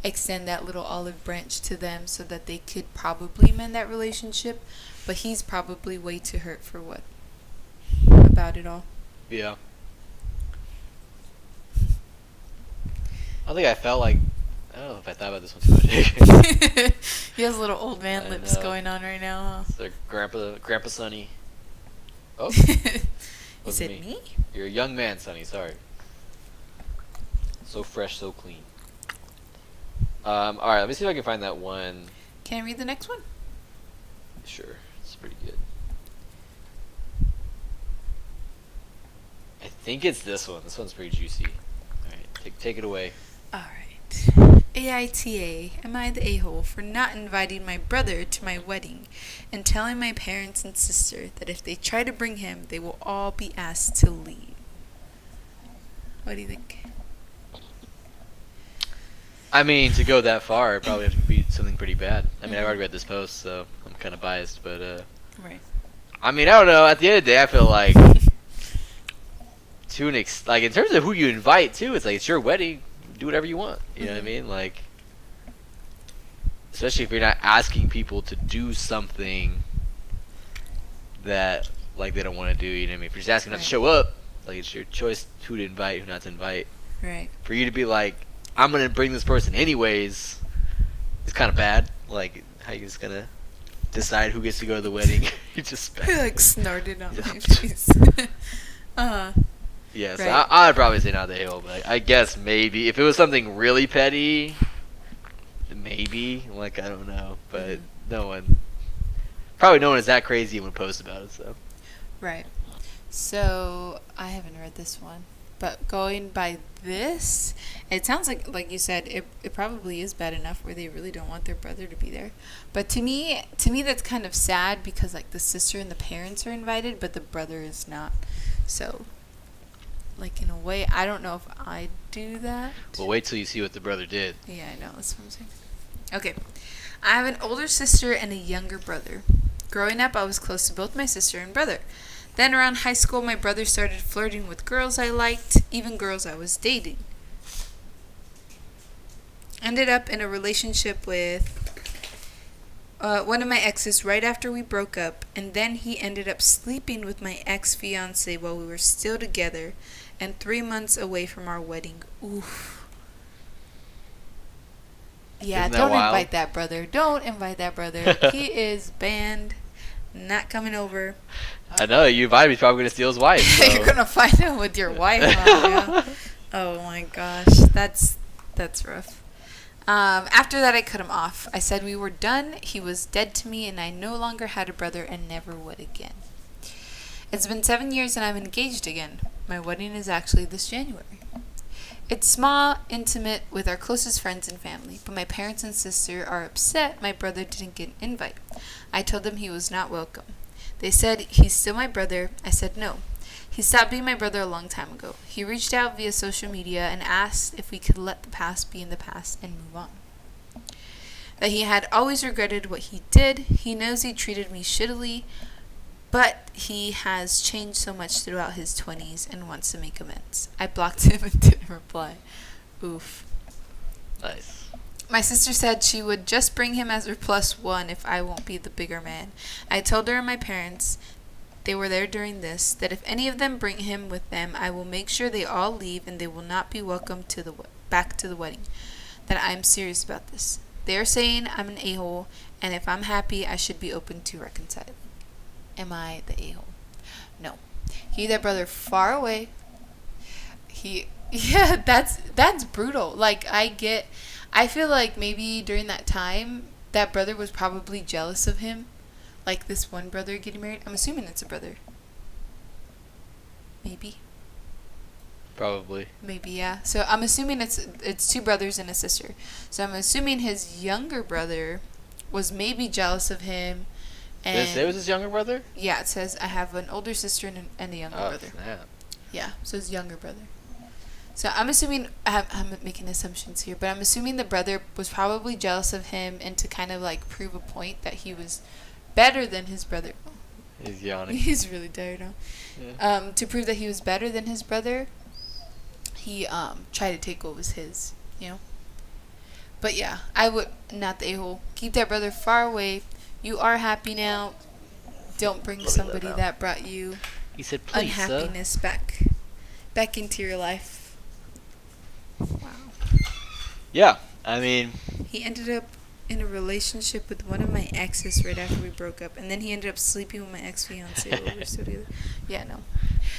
Speaker 1: extend that little olive branch to them so that they could probably mend that relationship. But he's probably way too hurt for what about it all.
Speaker 2: Yeah. I don't think I felt like, I don't know if I thought about this one too much.
Speaker 1: He has little old man
Speaker 2: I
Speaker 1: lips
Speaker 2: know.
Speaker 1: going on right now,
Speaker 2: It's like Grandpa Sonny. Oh,
Speaker 1: huh? You
Speaker 2: wasn't
Speaker 1: said me?
Speaker 2: You're a young man, Sonny. Sorry. So fresh, so clean. All right, let me see if I can find that one.
Speaker 1: Can I read the next one?
Speaker 2: Sure, it's pretty good. I think it's this one. This one's pretty juicy. All right, take it away.
Speaker 1: Alright. AITA, am I the a-hole for not inviting my brother to my wedding and telling my parents and sister that if they try to bring him, they will all be asked to leave? What do you think?
Speaker 2: I mean, to go that far, it probably have to be something pretty bad. I mean, I already read this post, so I'm kind of biased, but
Speaker 1: Right.
Speaker 2: I mean, I don't know. At the end of the day, I feel like like in terms of who you invite too, it's like it's your wedding. Do whatever you want. You know what I mean? Like, especially if you're not asking people to do something that like they don't want to do. You know what I mean? If you're just asking them to show up, like it's your choice who to invite, who not to invite.
Speaker 1: Right.
Speaker 2: For you to be like, I'm gonna bring this person anyways, it's kind of bad. Like, how you just gonna decide who gets to go to the wedding? You just
Speaker 1: I like snorted on my face.
Speaker 2: Yeah, so
Speaker 1: Right.
Speaker 2: I'd probably say not the hill, but I guess maybe if it was something really petty, maybe. Like, I don't know, but no one is that crazy and would post about it. So
Speaker 1: Right. So I haven't read this one, but going by this, it sounds like you said, it probably is bad enough where they really don't want their brother to be there. But to me that's kind of sad because like the sister and the parents are invited, but the brother is not. So, like in a way, I don't know if I'd do that.
Speaker 2: well, wait till you see what the brother did.
Speaker 1: Yeah, I know. That's what I'm saying. Okay. I have an older sister and a younger brother. Growing up, I was close to both my sister and brother. Then around high school, my brother started flirting with girls I liked, even girls I was dating. Ended up in a relationship with one of my exes right after we broke up, and then he ended up sleeping with my ex-fiance while we were still together and 3 months away from our wedding. Oof. Yeah,
Speaker 2: Isn't that
Speaker 1: don't
Speaker 2: wild?
Speaker 1: invite that brother. Don't invite that brother. He is banned. Not coming over.
Speaker 2: I know you invited me. He's probably gonna steal his wife. So.
Speaker 1: You're gonna find out with your wife. Yeah. Oh my gosh, that's rough. After that, I cut him off. I said we were done. He was dead to me, and I no longer had a brother and never would again. It's been 7 years, and I'm engaged again. My wedding is actually this January. It's small, intimate, with our closest friends and family, but my parents and sister are upset my brother didn't get an invite. I told them he was not welcome. They said he's still my brother. I said no. He stopped being my brother a long time ago. He reached out via social media and asked if we could let the past be in the past and move on. That he had always regretted what he did. He knows he treated me shittily, but he has changed so much throughout his 20s and wants to make amends. I blocked him and didn't reply. Oof.
Speaker 2: Nice.
Speaker 1: My sister said she would just bring him as her plus one if I won't be the bigger man. I told her and my parents, they were there during this, that if any of them bring him with them, I will make sure they all leave and they will not be welcome to back to the wedding. That I am serious about this. They are saying I'm an a-hole, and if I'm happy, I should be open to reconciling. Am I the a-hole? No. Keep that brother far away. Yeah, that's brutal. Like, I feel like maybe during that time, that brother was probably jealous of him. Like this one brother getting married. I'm assuming it's a brother. Maybe.
Speaker 2: Probably.
Speaker 1: Maybe, yeah. So I'm assuming it's two brothers and a sister. So I'm assuming his younger brother was maybe jealous of him. And
Speaker 2: Did it say it was his younger brother?
Speaker 1: yeah, it says I have an older sister and a younger brother.
Speaker 2: Snap.
Speaker 1: Yeah, so his younger brother. So I'm assuming, I'm making assumptions here, but I'm assuming the brother was probably jealous of him and to kind of like prove a point that he was better than his brother.
Speaker 2: He's yawning.
Speaker 1: He's really tired now.
Speaker 2: Yeah.
Speaker 1: To prove that he was better than his brother, he tried to take what was his, you know. But yeah, I would not the a-hole. Keep that brother far away. You are happy now. Don't bring somebody that brought you
Speaker 2: He said, "Please, sir."
Speaker 1: unhappiness back into your life. Wow.
Speaker 2: Yeah, I mean,
Speaker 1: He ended up in a relationship with one of my exes right after we broke up, and then he ended up sleeping with my ex-fiance while we were still together. Yeah, no.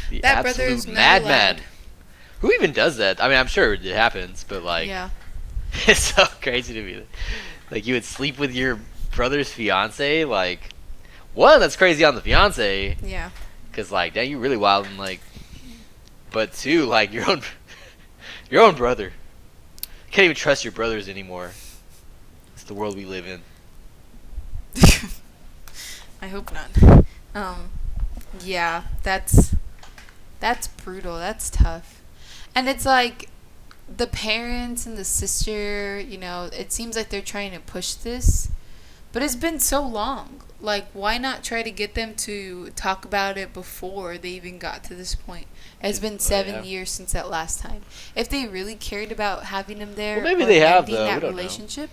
Speaker 2: the
Speaker 1: That brother
Speaker 2: absolute
Speaker 1: is not
Speaker 2: madman.
Speaker 1: allowed.
Speaker 2: Who even does that? I mean, I'm sure it happens, but like,
Speaker 1: Yeah.
Speaker 2: it's so crazy to me. Like, you would sleep with your brother's fiance. Like, one, that's crazy on the fiance,
Speaker 1: Yeah.
Speaker 2: because like, dang, you really wild and like, but two, like your own brother. Can't even trust your brothers anymore. It's the world we live in.
Speaker 1: I hope not. Yeah, that's brutal. That's tough. And it's like the parents and the sister, it seems like they're trying to push this, but it's been so long. Like, why not try to get them to talk about it before they even got to this point? It's been 7 years since that last time. If they really cared about having him there,
Speaker 2: Well, maybe
Speaker 1: or
Speaker 2: they have,
Speaker 1: ending
Speaker 2: though. We
Speaker 1: that
Speaker 2: don't know.
Speaker 1: relationship,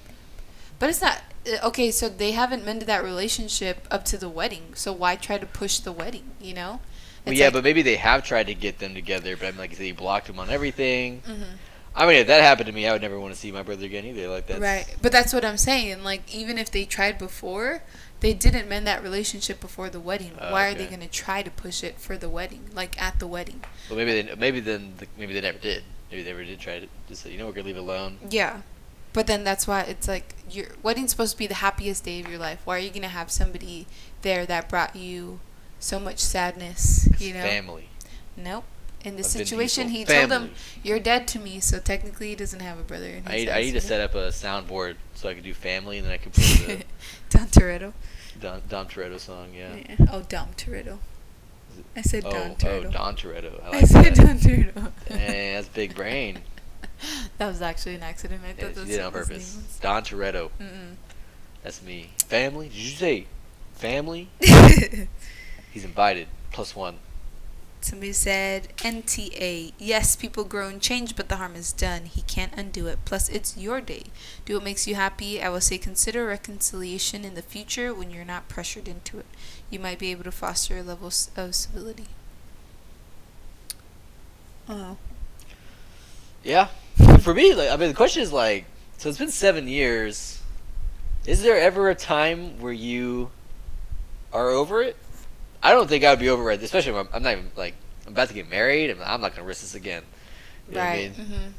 Speaker 1: but it's not okay. So they haven't mended that relationship up to the wedding. So why try to push the wedding?
Speaker 2: Well,
Speaker 1: It's
Speaker 2: yeah,
Speaker 1: like,
Speaker 2: but maybe they have tried to get them together. But I'm like, they blocked him on everything.
Speaker 1: mhm.
Speaker 2: I mean, if that happened to me, I would never want to see my brother again either. Like that's
Speaker 1: Right, but that's what I'm saying. Like, even if they tried before, they didn't mend that relationship before the wedding. Why are they
Speaker 2: Okay.
Speaker 1: going to try to push it for the wedding, like at the wedding?
Speaker 2: Well, maybe they never did. Maybe they never did try to just say, we're gonna leave it alone.
Speaker 1: Yeah, but then that's why it's like your wedding's supposed to be the happiest day of your life. Why are you going to have somebody there that brought you so much sadness?
Speaker 2: Family.
Speaker 1: Nope. In this
Speaker 2: I've been
Speaker 1: situation,
Speaker 2: useful.
Speaker 1: he told
Speaker 2: Family.
Speaker 1: him, "You're dead to me." So technically, he doesn't have a brother. And
Speaker 2: I need to set up a soundboard so I could do family, and then I could put the
Speaker 1: Don Toretto.
Speaker 2: Dom Toretto song. Yeah.
Speaker 1: Oh, Dom Toretto. I said Don
Speaker 2: Oh,
Speaker 1: Toretto.
Speaker 2: Don Toretto. I
Speaker 1: I
Speaker 2: like
Speaker 1: said
Speaker 2: that.
Speaker 1: Don Toretto.
Speaker 2: Dang, that's big brain.
Speaker 1: That was actually an accident. I
Speaker 2: Yeah,
Speaker 1: thought
Speaker 2: she
Speaker 1: that's
Speaker 2: did it on
Speaker 1: what his
Speaker 2: purpose.
Speaker 1: name was.
Speaker 2: Don Toretto. That's me. Family? Did you say family? He's invited. +1.
Speaker 1: Somebody said NTA. Yes, people grow and change, but the harm is done. He can't undo it. Plus, it's your day. Do what makes you happy. I will say consider reconciliation in the future when you're not pressured into it. You might be able to foster a level of civility. Oh.
Speaker 2: Yeah. For me, the question is so it's been 7 years. Is there ever a time where you are over it? I don't think I would be over it, especially when I'm not even I'm about to get married, and I'm not gonna risk this again. You know what I
Speaker 1: Right.
Speaker 2: mean?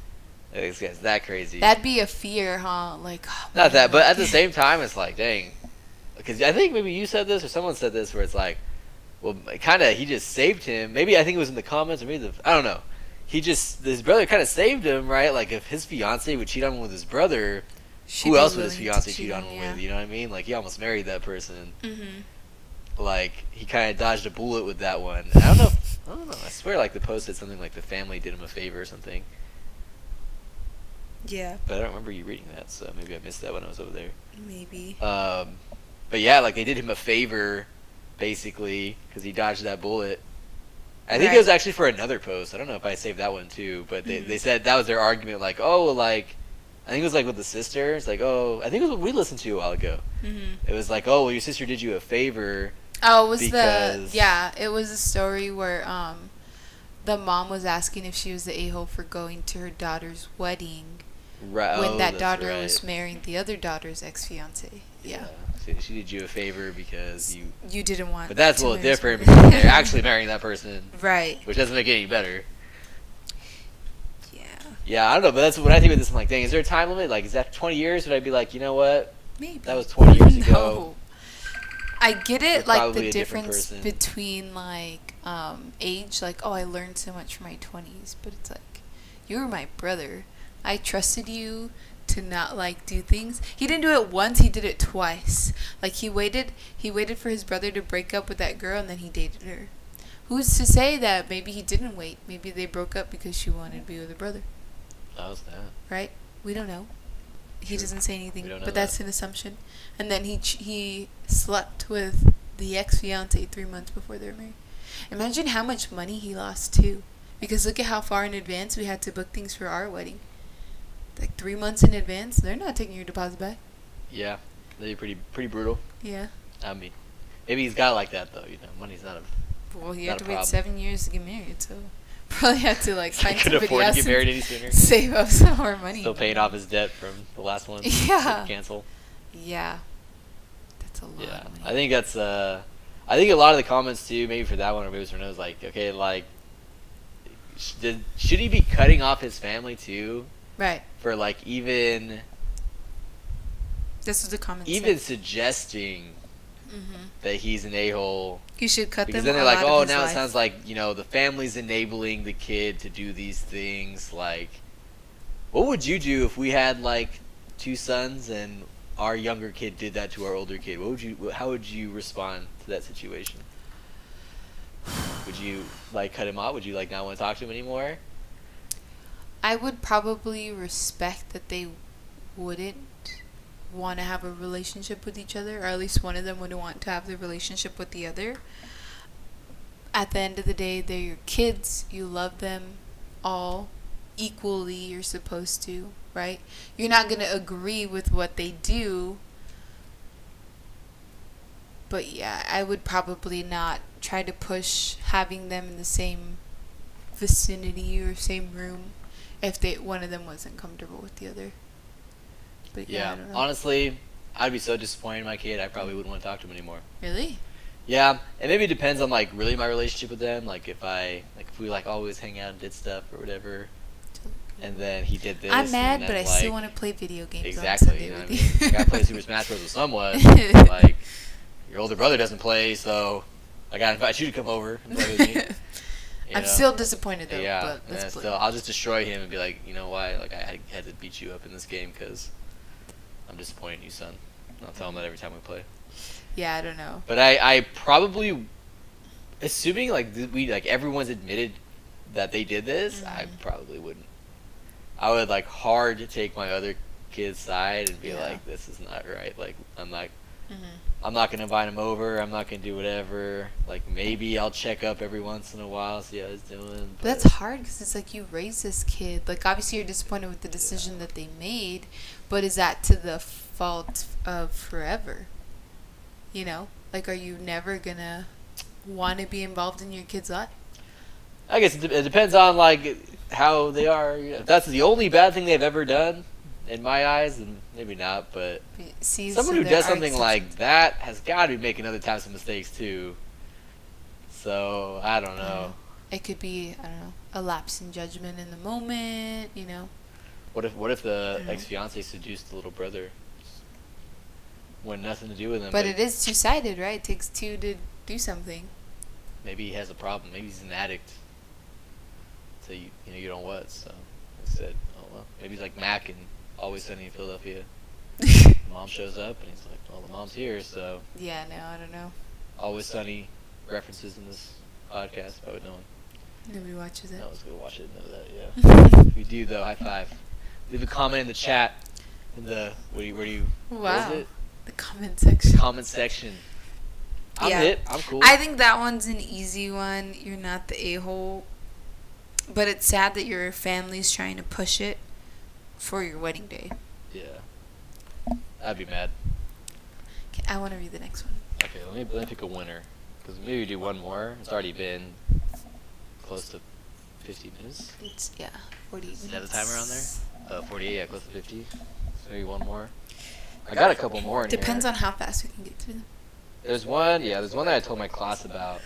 Speaker 2: It's that crazy.
Speaker 1: That'd be a fear, huh? Like, oh,
Speaker 2: Not that,
Speaker 1: man,
Speaker 2: but at the
Speaker 1: like-
Speaker 2: same time, it's like, dang. Because I think maybe you said this or someone said this where it's like, well, he just saved him. Maybe I think it was in the comments or maybe I don't know. His brother kind of saved him, right? Like if his fiance would cheat on him with his brother,
Speaker 1: She'd
Speaker 2: who
Speaker 1: be
Speaker 2: else would his
Speaker 1: willing to
Speaker 2: fiance cheat on him
Speaker 1: yeah.
Speaker 2: with? You know what I mean? Like he almost married that person.
Speaker 1: Mhm.
Speaker 2: Like he kind of dodged a bullet with that one. And I don't know. I don't know. I swear, the post said something like the family did him a favor or something.
Speaker 1: Yeah,
Speaker 2: But I don't remember you reading that, so maybe I missed that when I was over there.
Speaker 1: maybe.
Speaker 2: But yeah, they did him a favor, basically, because he dodged that bullet. I think it was actually for another post. I don't know if I saved that one too, but they said that was their argument. I think it was with the sister. It's I think it was what we listened to a while ago.
Speaker 1: Mhm.
Speaker 2: It was well, your sister did you a favor.
Speaker 1: Oh, it was
Speaker 2: because-
Speaker 1: it was a story where the mom was asking if she was the a-hole for going to her daughter's wedding
Speaker 2: Right,
Speaker 1: when that
Speaker 2: that's
Speaker 1: daughter
Speaker 2: right.
Speaker 1: was marrying the other daughter's ex-fiance. Yeah.
Speaker 2: So she did you a favor because you.
Speaker 1: You didn't want.
Speaker 2: But that's a
Speaker 1: to
Speaker 2: little
Speaker 1: marry
Speaker 2: different
Speaker 1: someone.
Speaker 2: because they're actually marrying that person,
Speaker 1: Right.
Speaker 2: which doesn't make it any better.
Speaker 1: Yeah.
Speaker 2: Yeah, I don't know, but that's what I think of this. I'm like, dang, is there a time limit? Is that 20 years? Would I be like, you know what?
Speaker 1: Maybe.
Speaker 2: That was 20 years
Speaker 1: No.
Speaker 2: ago.
Speaker 1: I get
Speaker 2: You're
Speaker 1: it,
Speaker 2: probably
Speaker 1: the
Speaker 2: a different
Speaker 1: difference
Speaker 2: person.
Speaker 1: between age. I learned so much from my 20s, but it's you were my brother. I trusted you to not do things. He didn't do it once, he did it twice. He waited for his brother to break up with that girl and then he dated her. Who's to say that maybe he didn't wait? Maybe they broke up because she wanted to be with her brother,
Speaker 2: That was that.
Speaker 1: right? We don't know. He
Speaker 2: True.
Speaker 1: doesn't say anything,
Speaker 2: We don't know
Speaker 1: but that's an assumption. And then he slept with the ex-fiance 3 months before they were married. Imagine how much money he lost too, because look at how far in advance we had to book things for our wedding. 3 months in advance, they're not taking your deposit back.
Speaker 2: Yeah, they're pretty brutal.
Speaker 1: Yeah.
Speaker 2: I mean, maybe he's got it like that though. Money's not a.
Speaker 1: Well, you
Speaker 2: Not
Speaker 1: have
Speaker 2: a
Speaker 1: to wait
Speaker 2: problem.
Speaker 1: 7 years to get married, so probably had to find
Speaker 2: Couldn't
Speaker 1: somebody
Speaker 2: afford to
Speaker 1: else
Speaker 2: get
Speaker 1: and
Speaker 2: married any sooner.
Speaker 1: save up some more money.
Speaker 2: Still paying off his debt from the last one.
Speaker 1: Yeah.
Speaker 2: Cancel.
Speaker 1: Yeah. That's a lot
Speaker 2: Yeah,
Speaker 1: of money.
Speaker 2: I think that's. I think a lot of the comments too, maybe for that one or maybe for knows, okay, should he be cutting off his family too
Speaker 1: Right.
Speaker 2: for even
Speaker 1: This was the comment.
Speaker 2: suggesting that he's an a-hole.
Speaker 1: You should cut
Speaker 2: Because
Speaker 1: them
Speaker 2: then they're
Speaker 1: all
Speaker 2: like,
Speaker 1: out of
Speaker 2: oh,
Speaker 1: his
Speaker 2: now it
Speaker 1: life.
Speaker 2: sounds like, the family's enabling the kid to do these things. Like, what would you do if we had, like, 2 sons and our younger kid did that to our older kid? How would you respond to that situation? Would you, like, cut him off? Would you, like, not want to talk to him anymore?
Speaker 1: I would probably respect that they wouldn't want to have a relationship with each other, or at least one of them would want to have the relationship with the other. At the end of the day, they're your kids. You love them all equally. You're supposed to, right? You're not going to agree with what they do. But yeah, I would probably not try to push having them in the same vicinity or same room if one of them wasn't comfortable with the other. But yeah, I don't know.
Speaker 2: Honestly, I'd be so disappointed in my kid. I probably wouldn't want to talk to him anymore.
Speaker 1: Really?
Speaker 2: Yeah, and maybe it depends on like really my relationship with them. Like if we like always hang out and did stuff or whatever, and then he did this.
Speaker 1: I'm mad,
Speaker 2: and
Speaker 1: but
Speaker 2: then,
Speaker 1: I still want to play video games.
Speaker 2: Exactly.
Speaker 1: On Sunday
Speaker 2: You know what I
Speaker 1: with
Speaker 2: mean?
Speaker 1: you.
Speaker 2: I gotta play Super Smash Bros. With someone. Like your older brother doesn't play, so I gotta invite you to come over and play with me.
Speaker 1: I'm still disappointed though.
Speaker 2: Yeah,
Speaker 1: But let's play.
Speaker 2: still, I'll just destroy him and be like, you know why? Like I had to beat you up in this game because I'm disappointed in you, son. I'll tell him that every time we play.
Speaker 1: Yeah, I don't know.
Speaker 2: But I probably, assuming like everyone's admitted that they did this, I probably wouldn't. I would like hard take my other kid's side and be like, this is not right. Like I'm not gonna invite him over. I'm not gonna do whatever. Like maybe I'll check up every once in a while, see how he's doing.
Speaker 1: But that's hard because it's like you raised this kid. Like obviously you're disappointed with the decision that they made, but is that to the fault of forever? You know, like are you never gonna want to be involved in your kid's life?
Speaker 2: I guess it depends on like how they are. If that's the only bad thing they've ever done, in my eyes, then maybe not. But
Speaker 1: See,
Speaker 2: someone
Speaker 1: so
Speaker 2: who
Speaker 1: there
Speaker 2: does
Speaker 1: are
Speaker 2: something like
Speaker 1: exceptions.
Speaker 2: that has got to be making other types of mistakes too. So I don't know.
Speaker 1: It could be, I don't know, a lapse in judgment in the moment, you know.
Speaker 2: What if the ex-fiance seduced the little brother? Wanted nothing to do with him.
Speaker 1: But it is two-sided, right? It takes two to do something.
Speaker 2: Maybe he has a problem. Maybe he's an addict. So you don't what? So instead, oh well, maybe he's like Mac and Always Sunny in Philadelphia. Mom shows up and he's like, well, the mom's here, so.
Speaker 1: Yeah, no, I don't know.
Speaker 2: Always Sunny references in this podcast, probably no one.
Speaker 1: Nobody watches it.
Speaker 2: No one's gonna watch it and know that, yeah. If you do though, high five. Leave a comment in the chat. In the where do you
Speaker 1: Wow.
Speaker 2: what is it?
Speaker 1: The comment section.
Speaker 2: Comment section. I'm hip. I'm cool.
Speaker 1: I think that one's an easy one. You're not the a-hole. But it's sad that your family's trying to push it for your wedding day.
Speaker 2: Yeah. I'd be mad.
Speaker 1: Okay, I want to read the next one.
Speaker 2: Okay, let me pick a winner. Because maybe do one more. It's already been close to 50 minutes.
Speaker 1: It's, 40 minutes.
Speaker 2: Is that the timer on there? 48, yeah, close to 50. So maybe one more. I got a couple more in
Speaker 1: Depends
Speaker 2: here.
Speaker 1: on how fast we can get through them.
Speaker 2: There's one that I told my class about,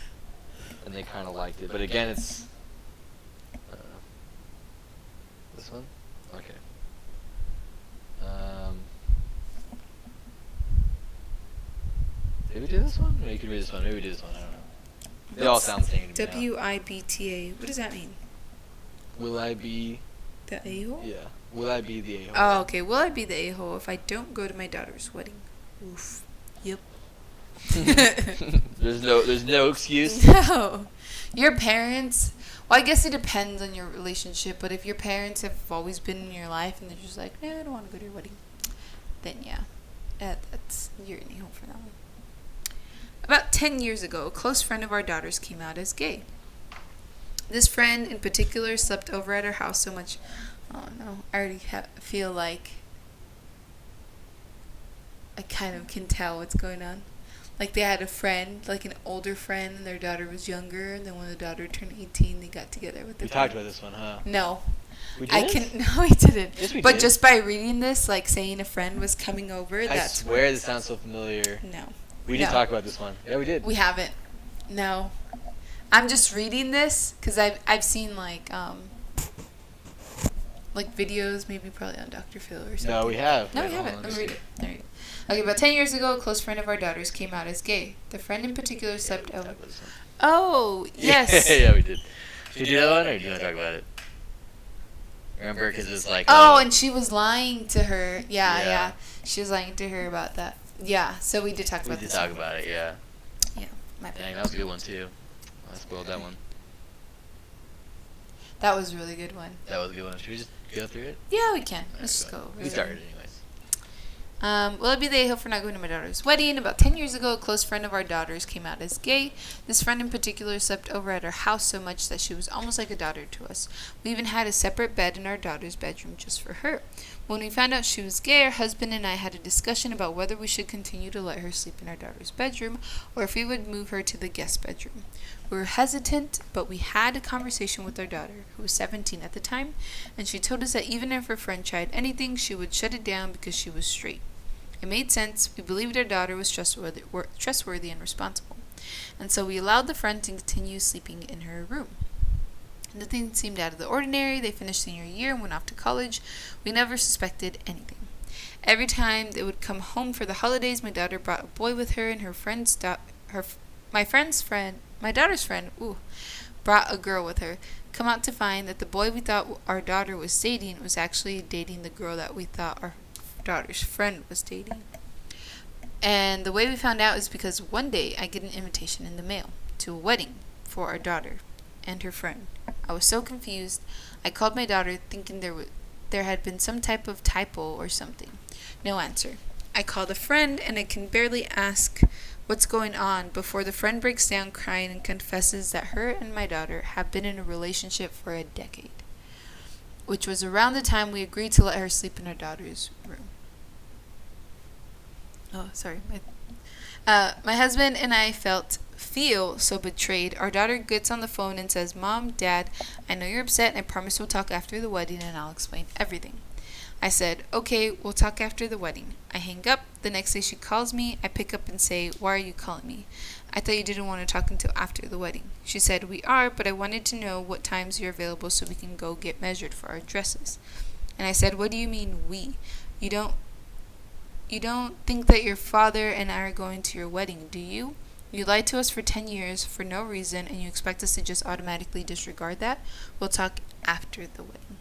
Speaker 2: and they kind of liked it. But again, it's this one. Okay. Did we do this one? Maybe you could read this one. Maybe we did this one. I don't know. They all sound the same to me.
Speaker 1: WIBTA. What does that mean?
Speaker 2: Will I be?
Speaker 1: The a-hole?
Speaker 2: Yeah. Will I be the a-hole?
Speaker 1: Oh, okay. Will I be the a-hole if I don't go to my daughter's wedding? Oof. Yep.
Speaker 2: There's no excuse.
Speaker 1: No. Your parents, well, I guess it depends on your relationship, but if your parents have always been in your life and they're just like, no, I don't want to go to your wedding, then yeah, you're an a-hole for that one. About 10 years ago, a close friend of our daughter's came out as gay. This friend in particular slept over at her house so much. Oh no, I already feel like I kind of can tell what's going on. Like they had a friend, like an older friend, and their daughter was younger. And then when the daughter turned 18, they got together with the.
Speaker 2: We talked about this one, huh?
Speaker 1: No,
Speaker 2: we didn't?
Speaker 1: No, we didn't.
Speaker 2: Yes, we
Speaker 1: but
Speaker 2: did.
Speaker 1: just by reading this, like saying a friend was coming over,
Speaker 2: I swear this sounds so familiar.
Speaker 1: No.
Speaker 2: We did talk about this one. Yeah, we did.
Speaker 1: We haven't. No. I'm just reading this because I've seen like videos, maybe probably on Dr. Phil or something.
Speaker 2: No, we have.
Speaker 1: No,
Speaker 2: Wait,
Speaker 1: we
Speaker 2: hold
Speaker 1: haven't.
Speaker 2: on,
Speaker 1: Let me read it. Okay, about 10 years ago, a close friend of our daughter's came out as gay. The friend in particular slept
Speaker 2: Yeah,
Speaker 1: over.
Speaker 2: that was one.
Speaker 1: Oh, yes.
Speaker 2: Yeah, we did. Did you do that one, or do you want to talk about it? Remember, because it was like.
Speaker 1: Oh, and she was lying to her. Yeah,
Speaker 2: Yeah.
Speaker 1: yeah. She was lying to her about that. Yeah, so we did talk
Speaker 2: We
Speaker 1: about
Speaker 2: did
Speaker 1: this.
Speaker 2: talk about it, yeah.
Speaker 1: Yeah, my
Speaker 2: Dang,
Speaker 1: bad.
Speaker 2: that was a good one too. I spoiled that one.
Speaker 1: That was a really good one.
Speaker 2: That was a good one. Should we just go through it?
Speaker 1: Yeah, we can.
Speaker 2: Alright,
Speaker 1: Let's just
Speaker 2: go
Speaker 1: go
Speaker 2: ahead.
Speaker 1: over
Speaker 2: We
Speaker 1: it.
Speaker 2: started anyways.
Speaker 1: Will I be the a-hole for not going to my daughter's wedding? About 10 years ago, a close friend of our daughter's came out as gay. This friend in particular slept over at our house so much that she was almost like a daughter to us. We even had a separate bed in our daughter's bedroom just for her. When we found out she was gay, our husband and I had a discussion about whether we should continue to let her sleep in our daughter's bedroom or if we would move her to the guest bedroom. We were hesitant, but we had a conversation with our daughter, who was 17 at the time, and she told us that even if her friend tried anything, she would shut it down because she was straight. It made sense. We believed our daughter was trustworthy and responsible, and so we allowed the friend to continue sleeping in her room. Nothing seemed out of the ordinary. They finished senior year and went off to college. We never suspected anything. Every time they would come home for the holidays, my daughter brought a boy with her, and my daughter's friend, brought a girl with her. Come out to find that the boy we thought our daughter was dating was actually dating the girl that we thought our daughter's friend was dating. And the way we found out is because one day I get an invitation in the mail to a wedding for our daughter and her friend. I was so confused. I called my daughter thinking there had been some type of typo or something. No answer. I called a friend and I can barely ask what's going on before the friend breaks down crying and confesses that her and my daughter have been in a relationship for a decade, which was around the time we agreed to let her sleep in our daughter's room. Oh, sorry. My husband and I feel so betrayed. Our daughter gets on the phone and says, "Mom, Dad, I know you're upset and I promise we'll talk after the wedding and I'll explain everything." I said, "Okay, we'll talk after the wedding." I hang up. The next day she calls me. I pick up and say, "Why are you calling me? I thought you didn't want to talk until after the wedding." She said, "We are, but I wanted to know what times you're available so we can go get measured for our dresses." And I said, "What do you mean we? You don't think that your father and I are going to your wedding, do you? You lied to us for 10 years for no reason and you expect us to just automatically disregard that? We'll talk after the wedding."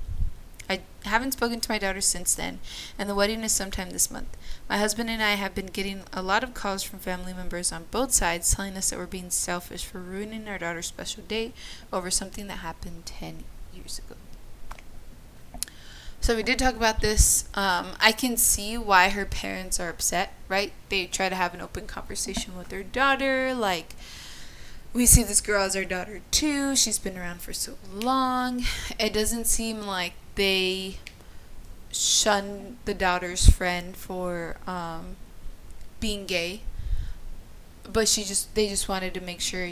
Speaker 1: I haven't spoken to my daughter since then, and the wedding is sometime this month. My husband and I have been getting a lot of calls from family members on both sides telling us that we're being selfish for ruining our daughter's special day over something that happened 10 years ago. So we did talk about this. I can see why her parents are upset, right? They try to have an open conversation with their daughter, like, we see this girl as our daughter too. She's been around for so long. It doesn't seem like they shun the daughter's friend for being gay, but they just wanted to make sure,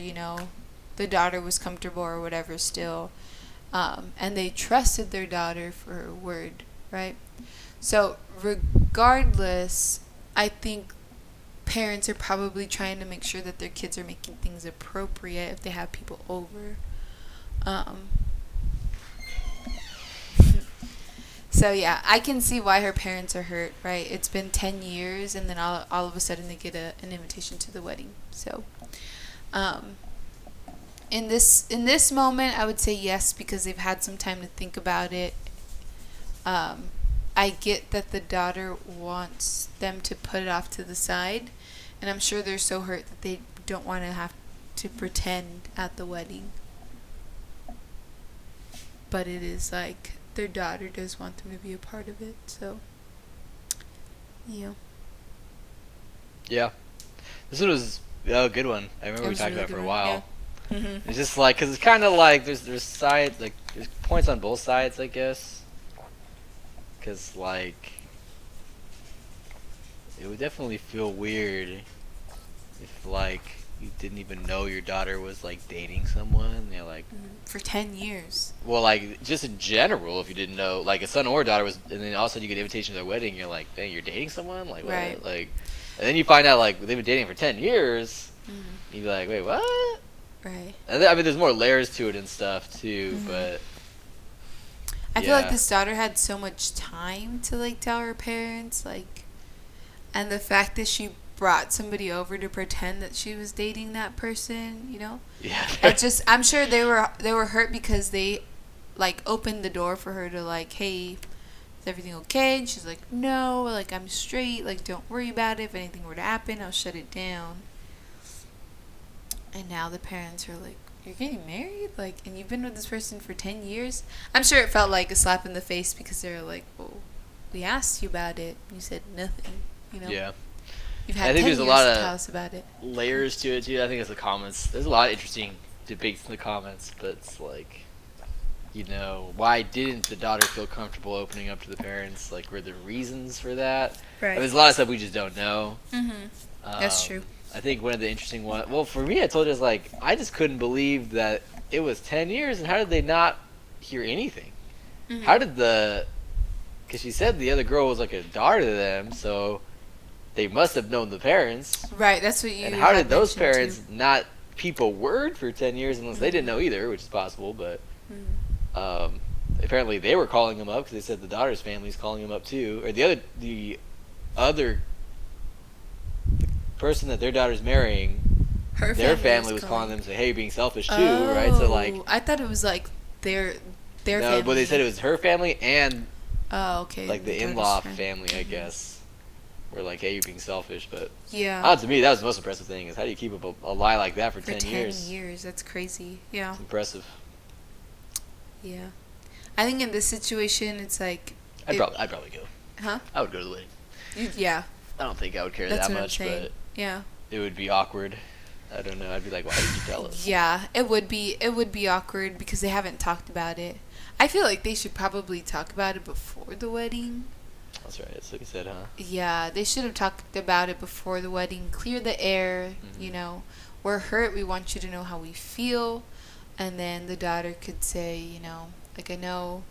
Speaker 1: the daughter was comfortable or whatever still, and they trusted their daughter for her word, right? So regardless, I think parents are probably trying to make sure that their kids are making things appropriate if they have people over. So yeah, I can see why her parents are hurt, right? It's been 10 years and then all of a sudden they get an invitation to the wedding. So in this moment, I would say yes because they've had some time to think about it. I get that the daughter wants them to put it off to the side, and I'm sure they're so hurt that they don't want to have to pretend at the wedding. But it is like their daughter does want them to be a part of it, so yeah.
Speaker 2: Yeah. This one was a good one. I remember we talked about it for a while. Yeah. It's just like, because it's kind of like there's sides, like there's points on both sides, I guess. Because like it would definitely feel weird if like you didn't even know your daughter was like dating someone. They're like
Speaker 1: for 10 years.
Speaker 2: Well, like just in general, if you didn't know, like a son or a daughter was, and then all of a sudden you get an invitation to their wedding, you're like, dang, you're dating someone, like what?
Speaker 1: Right.
Speaker 2: Like, and then you find out like they've been dating for 10 years. You'd be like, wait, what?
Speaker 1: Right.
Speaker 2: And then, I mean, there's more layers to it and stuff too, but
Speaker 1: I feel like this daughter had so much time to like tell her parents, like And the fact that she brought somebody over to pretend that she was dating that person,
Speaker 2: Yeah.
Speaker 1: I'm sure they were hurt because they like opened the door for her to like, hey, is everything okay? And she's like, no, like I'm straight, like don't worry about it. If anything were to happen, I'll shut it down. And now the parents are like, you're getting married? Like, and you've been with this person for 10 years? I'm sure it felt like a slap in the face because they're like, well, we asked you about it. And you said nothing.
Speaker 2: Yeah.
Speaker 1: You've
Speaker 2: I
Speaker 1: had
Speaker 2: think
Speaker 1: 10
Speaker 2: there's
Speaker 1: years
Speaker 2: a lot
Speaker 1: to
Speaker 2: of
Speaker 1: tell us about it.
Speaker 2: layers to it too. I think it's the comments. There's a lot of interesting debates in the comments, but it's like, why didn't the daughter feel comfortable opening up to the parents? Like, were there reasons for that?
Speaker 1: Right.
Speaker 2: And there's a lot of stuff we just don't know.
Speaker 1: That's true.
Speaker 2: I think one of the interesting ones. Well, for me, I told you, I just couldn't believe that it was 10 years, and how did they not hear anything? How did because she said the other girl was like a daughter to them, so they must have known the parents.
Speaker 1: Right, that's what you.
Speaker 2: And how did those
Speaker 1: mentioned,
Speaker 2: parents
Speaker 1: too.
Speaker 2: not keep a word for 10 years unless they didn't know either, which is possible, but apparently they were calling him up because they said the daughter's family's calling him up too, or the other person that their daughter's marrying, their family was calling them, say, hey, you're being selfish too, right? So like,
Speaker 1: I thought it was like their
Speaker 2: no,
Speaker 1: family.
Speaker 2: but they said it was her family and
Speaker 1: okay,
Speaker 2: like the in-law family, I guess, were like, hey, you're being selfish. But
Speaker 1: yeah,
Speaker 2: to me, that was the most impressive thing, is how do you keep up a lie like that for 10 years?
Speaker 1: 10 years, that's crazy. Yeah,
Speaker 2: it's impressive.
Speaker 1: Yeah, I think in this situation, it's like
Speaker 2: I'd probably go.
Speaker 1: Huh?
Speaker 2: I would go to the wedding.
Speaker 1: Yeah.
Speaker 2: I don't think I would care
Speaker 1: That's
Speaker 2: that
Speaker 1: what I'm
Speaker 2: much,
Speaker 1: saying.
Speaker 2: but
Speaker 1: Yeah.
Speaker 2: it would be awkward. I don't know. I'd be like, why did you tell us?
Speaker 1: Yeah, it would be awkward because they haven't talked about it. I feel like they should probably talk about it before the wedding.
Speaker 2: That's right. That's what you said, huh?
Speaker 1: Yeah, they should have talked about it before the wedding. Clear the air, We're hurt. We want you to know how we feel. And then the daughter could say, like, I know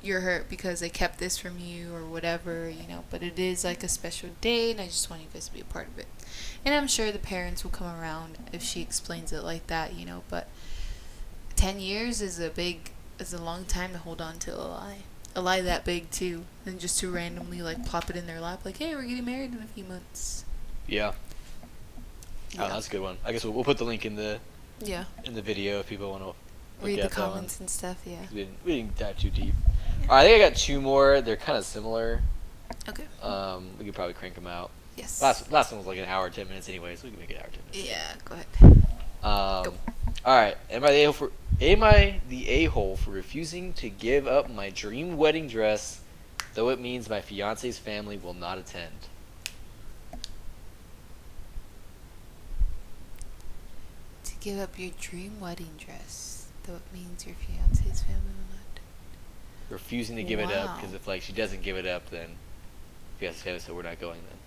Speaker 1: you're hurt because I kept this from you or whatever, but it is like a special day and I just want you guys to be a part of it. And I'm sure the parents will come around if she explains it like that, but 10 years is a long time to hold on to a lie. A lie that big too, and just to randomly like plop it in their lap like, hey, we're getting married in a few months.
Speaker 2: Yeah. Oh, that's a good one. I guess we'll put the link in the video if people want to
Speaker 1: read the comments and stuff. Yeah.
Speaker 2: We didn't dive too deep. All right, I think I got two more. They're kind of similar.
Speaker 1: Okay.
Speaker 2: We could probably crank them out.
Speaker 1: Yes.
Speaker 2: Last one was like an hour 10 minutes anyway, so we can make it an hour 10 minutes.
Speaker 1: Yeah. Go ahead.
Speaker 2: Go. All right. Am I the a-hole for refusing to give up my dream wedding dress, though it means my fiance's family will not attend?
Speaker 1: To give up your dream wedding dress, though it means your fiance's family will not.
Speaker 2: Refusing to give it up, because if she doesn't give it up, then fiance's family said we're not going then.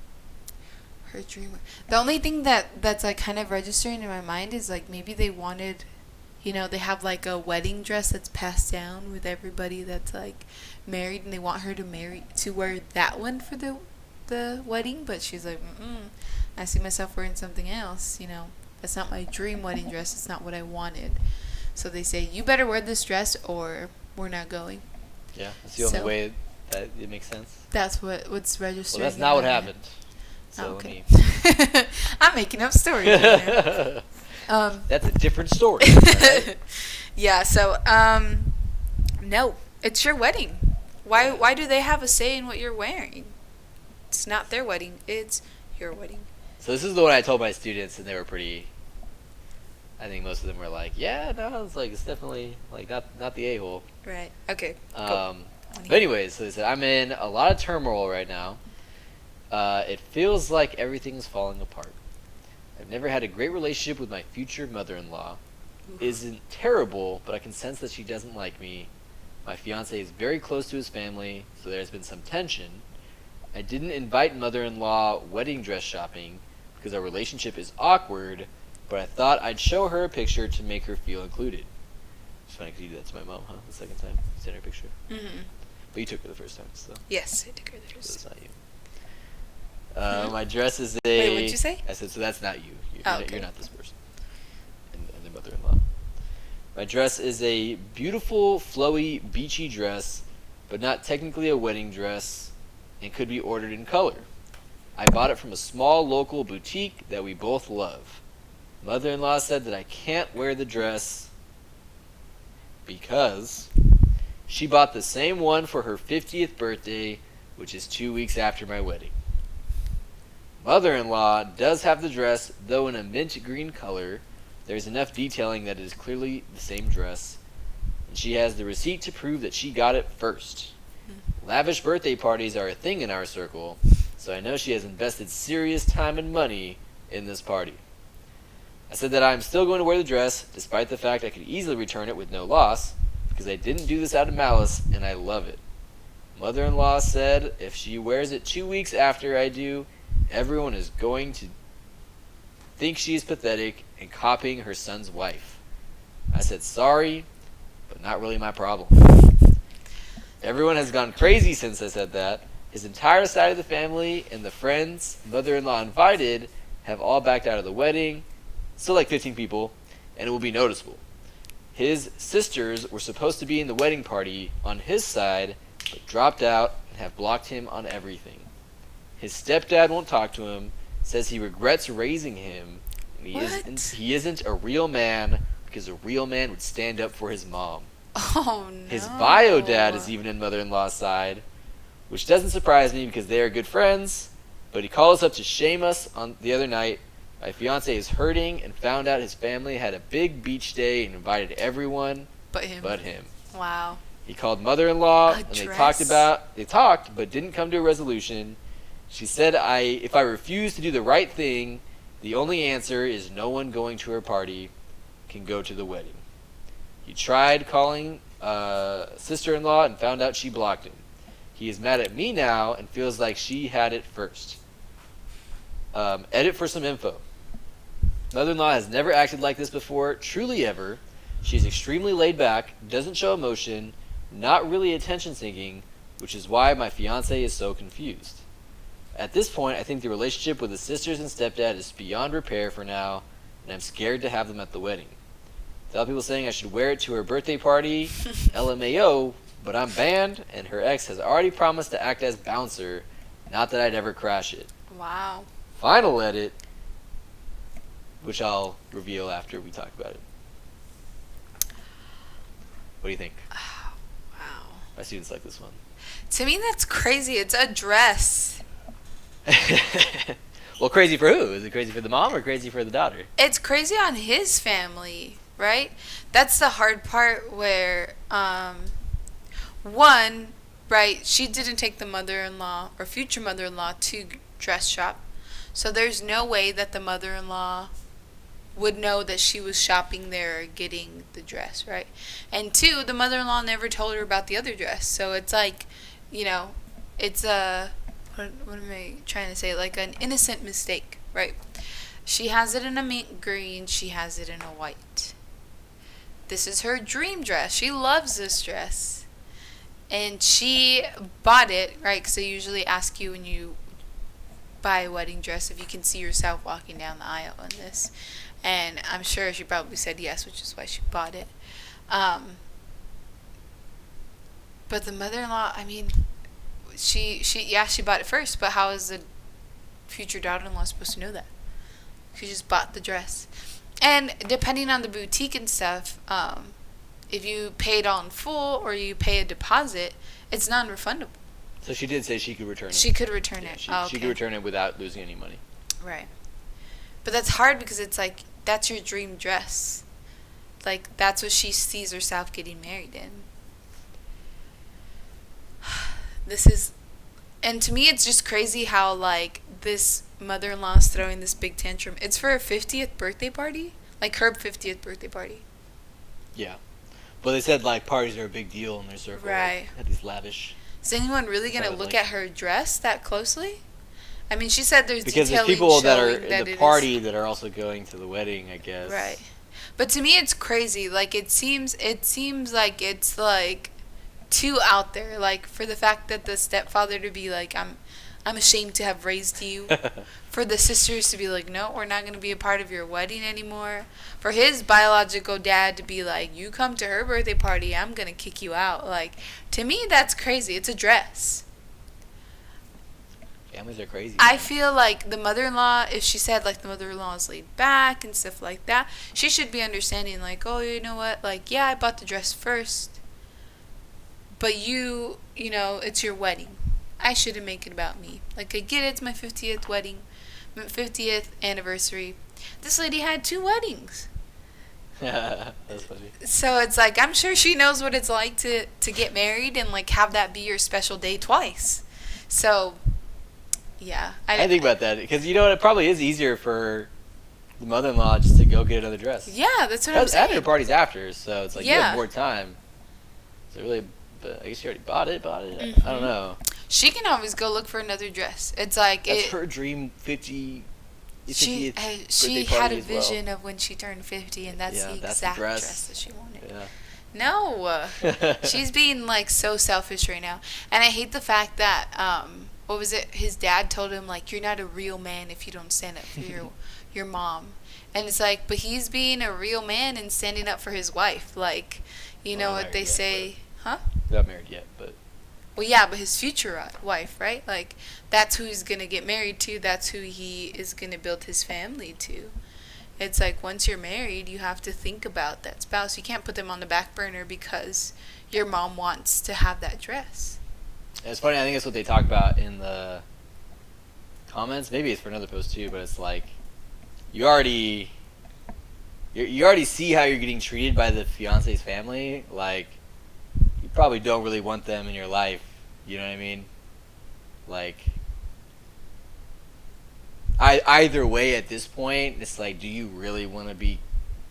Speaker 1: Her dream. The only thing that's like kind of registering in my mind is like maybe they wanted, they have like a wedding dress that's passed down with everybody that's like married, and they want her to wear that one for the wedding, but she's like, I see myself wearing something else. That's not my dream wedding dress. It's not what I wanted. So they say, you better wear this dress or we're not going.
Speaker 2: Yeah, that's the only way that it makes sense.
Speaker 1: That's what's registering.
Speaker 2: Well, that's not what happened. So
Speaker 1: okay. I'm making up stories.
Speaker 2: That's a different story. Right?
Speaker 1: Yeah. So, no, it's your wedding. Why do they have a say in what you're wearing? It's not their wedding. It's your wedding.
Speaker 2: So this is the one I told my students, and they were pretty. I think most of them were like, "Yeah, no, it's definitely like not the a-hole."
Speaker 1: Right. Okay.
Speaker 2: But anyways, so they said I'm in a lot of turmoil right now. It feels like everything's falling apart. I've never had a great relationship with my future mother-in-law. It isn't terrible, but I can sense that she doesn't like me. My fiance is very close to his family, so there's been some tension. I didn't invite mother-in-law wedding dress shopping because our relationship is awkward, but I thought I'd show her a picture to make her feel included. It's funny because you did that to my mom, huh? The second time you sent her a picture. Mm-hmm. But you took her the first time, so.
Speaker 1: Yes, I took her the first time.
Speaker 2: So that's not you. My dress is a...
Speaker 1: Wait, what'd you say?
Speaker 2: I said, so that's not you.
Speaker 1: Okay.
Speaker 2: You're not this person. And the mother-in-law. My dress is a beautiful, flowy, beachy dress, but not technically a wedding dress, and could be ordered in color. I bought it from a small local boutique that we both love. Mother-in-law said that I can't wear the dress because she bought the same one for her 50th birthday, which is 2 weeks after my wedding. Mother-in-law does have the dress, though in a mint green color. There's enough detailing that it is clearly the same dress. And she has the receipt to prove that she got it first. Lavish birthday parties are a thing in our circle, so I know she has invested serious time and money in this party. I said that I'm still going to wear the dress, despite the fact I could easily return it with no loss, because I didn't do this out of malice, and I love it. Mother-in-law said if she wears it 2 weeks after I do, everyone is going to think she is pathetic and copying her son's wife. I said sorry, but not really my problem. Everyone has gone crazy since I said that. His entire side of the family and the friends mother-in-law invited have all backed out of the wedding, still like 15 people, and it will be noticeable. His sisters were supposed to be in the wedding party on his side, but dropped out and have blocked him on everything. His stepdad won't talk to him, says he regrets raising him, and he isn't a real man because a real man would stand up for his mom.
Speaker 1: Oh, no.
Speaker 2: His bio dad is even in mother-in-law's side, which doesn't surprise me because they are good friends, but he called us up to shame us on the other night. My fiance is hurting and found out his family had a big beach day and invited everyone
Speaker 1: But him. Wow.
Speaker 2: He called mother-in-law and
Speaker 1: dress?
Speaker 2: they talked but didn't come to a resolution. She said if I refuse to do the right thing, the only answer is no one going to her party can go to the wedding. He tried calling sister-in-law and found out she blocked him. He is mad at me now and feels like she had it first. Edit for some info. Mother-in-law has never acted like this before, truly ever. She's extremely laid back, doesn't show emotion, not really attention-seeking, which is why my fiance is so confused. At this point, I think the relationship with the sisters and stepdad is beyond repair for now, and I'm scared to have them at the wedding. A lot of people saying I should wear it to her birthday party, LMAO, but I'm banned, and her ex has already promised to act as bouncer, not that I'd ever crash it.
Speaker 1: Wow.
Speaker 2: Final edit, which I'll reveal after we talk about it. What do you think?
Speaker 1: Oh, wow.
Speaker 2: My students like this one.
Speaker 1: To me, that's crazy. It's a dress.
Speaker 2: Well, crazy for who? Is it crazy for the mom or crazy for the daughter?
Speaker 1: It's crazy on his family, right? That's the hard part where, one, right, she didn't take the mother-in-law or future mother-in-law to dress shop. So there's no way that the mother-in-law would know that she was shopping there or getting the dress, right? And two, the mother-in-law never told her about the other dress. So it's like, it's a, what am I trying to say? Like an innocent mistake, right? She has it in a mint green. She has it in a white. This is her dream dress. She loves this dress. And she bought it, right? Because they usually ask you when you buy a wedding dress if you can see yourself walking down the aisle in this. And I'm sure she probably said yes, which is why she bought it. But the mother-in-law, I mean, she bought it first, but how is the future daughter-in-law supposed to know that? She just bought the dress. And depending on the boutique and stuff, if you pay it all in full or you pay a deposit, it's non-refundable.
Speaker 2: So she did say she could return it.
Speaker 1: She could return it.
Speaker 2: She could return it without losing any money.
Speaker 1: Right. But that's hard because it's like, that's your dream dress. Like, that's what she sees herself getting married in. And to me, it's just crazy how, like, this mother-in-law is throwing this big tantrum. It's for her 50th birthday party? Like, her 50th birthday party.
Speaker 2: Yeah. But they said, like, parties are a big deal in their circle.
Speaker 1: Right.
Speaker 2: Like, had these lavish.
Speaker 1: Is anyone really going to look at her dress that closely? I mean, she said there's
Speaker 2: because there's people that are in the party that are also going to the wedding, I guess.
Speaker 1: Right. But to me, it's crazy. Like, it seems like it's, like, too out there. Like, for the fact that the stepfather to be like, I'm ashamed to have raised you. For the sisters to be like, no, we're not going to be a part of your wedding anymore. For his biological dad to be like, you come to her birthday party, I'm going to kick you out. Like, to me, that's crazy. It's a dress.
Speaker 2: Families are crazy,
Speaker 1: I
Speaker 2: man.
Speaker 1: feel like the mother-in-law, if she said like the mother-in-law is laid back and stuff like that, she should be understanding like, oh, you know what, like, yeah, I bought the dress first, but you know, it's your wedding. I shouldn't make it about me. Like, I get it, it's my 50th wedding, 50th anniversary. This lady had 2 weddings.
Speaker 2: That's funny.
Speaker 1: So it's like, I'm sure she knows what it's like to get married and like have that be your special day twice. So, yeah.
Speaker 2: I think about that because you know what? It probably is easier for the mother-in-law just to go get another dress.
Speaker 1: Yeah, that's what I'm
Speaker 2: Because after
Speaker 1: saying.
Speaker 2: the party's after, so it's like you
Speaker 1: Yeah.
Speaker 2: have more time. So really, but I guess you already bought it.
Speaker 1: Mhm.
Speaker 2: I don't know.
Speaker 1: She can always go look for another dress. It's like
Speaker 2: That's
Speaker 1: it.
Speaker 2: her dream 50.
Speaker 1: She
Speaker 2: 50th
Speaker 1: she
Speaker 2: birthday
Speaker 1: had
Speaker 2: party
Speaker 1: a
Speaker 2: as well.
Speaker 1: vision of when she turned 50, and that's
Speaker 2: Yeah,
Speaker 1: the
Speaker 2: that's the
Speaker 1: exact
Speaker 2: dress.
Speaker 1: dress that she wanted.
Speaker 2: Yeah.
Speaker 1: No, she's being like so selfish right now, and I hate the fact that what was it? His dad told him like, "You're not a real man if you don't stand up for your mom," and it's like, but he's being a real man and standing up for his wife. Like, you know
Speaker 2: Well,
Speaker 1: what
Speaker 2: not
Speaker 1: they
Speaker 2: yet,
Speaker 1: say, huh?
Speaker 2: Not married yet, but
Speaker 1: Well, yeah, but his future wife, right? Like, that's who he's gonna get married to. That's who he is gonna build his family to. It's like once you're married, you have to think about that spouse. You can't put them on the back burner because your mom wants to have that dress.
Speaker 2: it's funny. I think that's what they talk about in the comments. Maybe it's for another post too, but it's like you already you already see how you're getting treated by the fiance's family. Like you probably don't really want them in your life. You know what I mean? Like either way at this point, it's like, do you really want to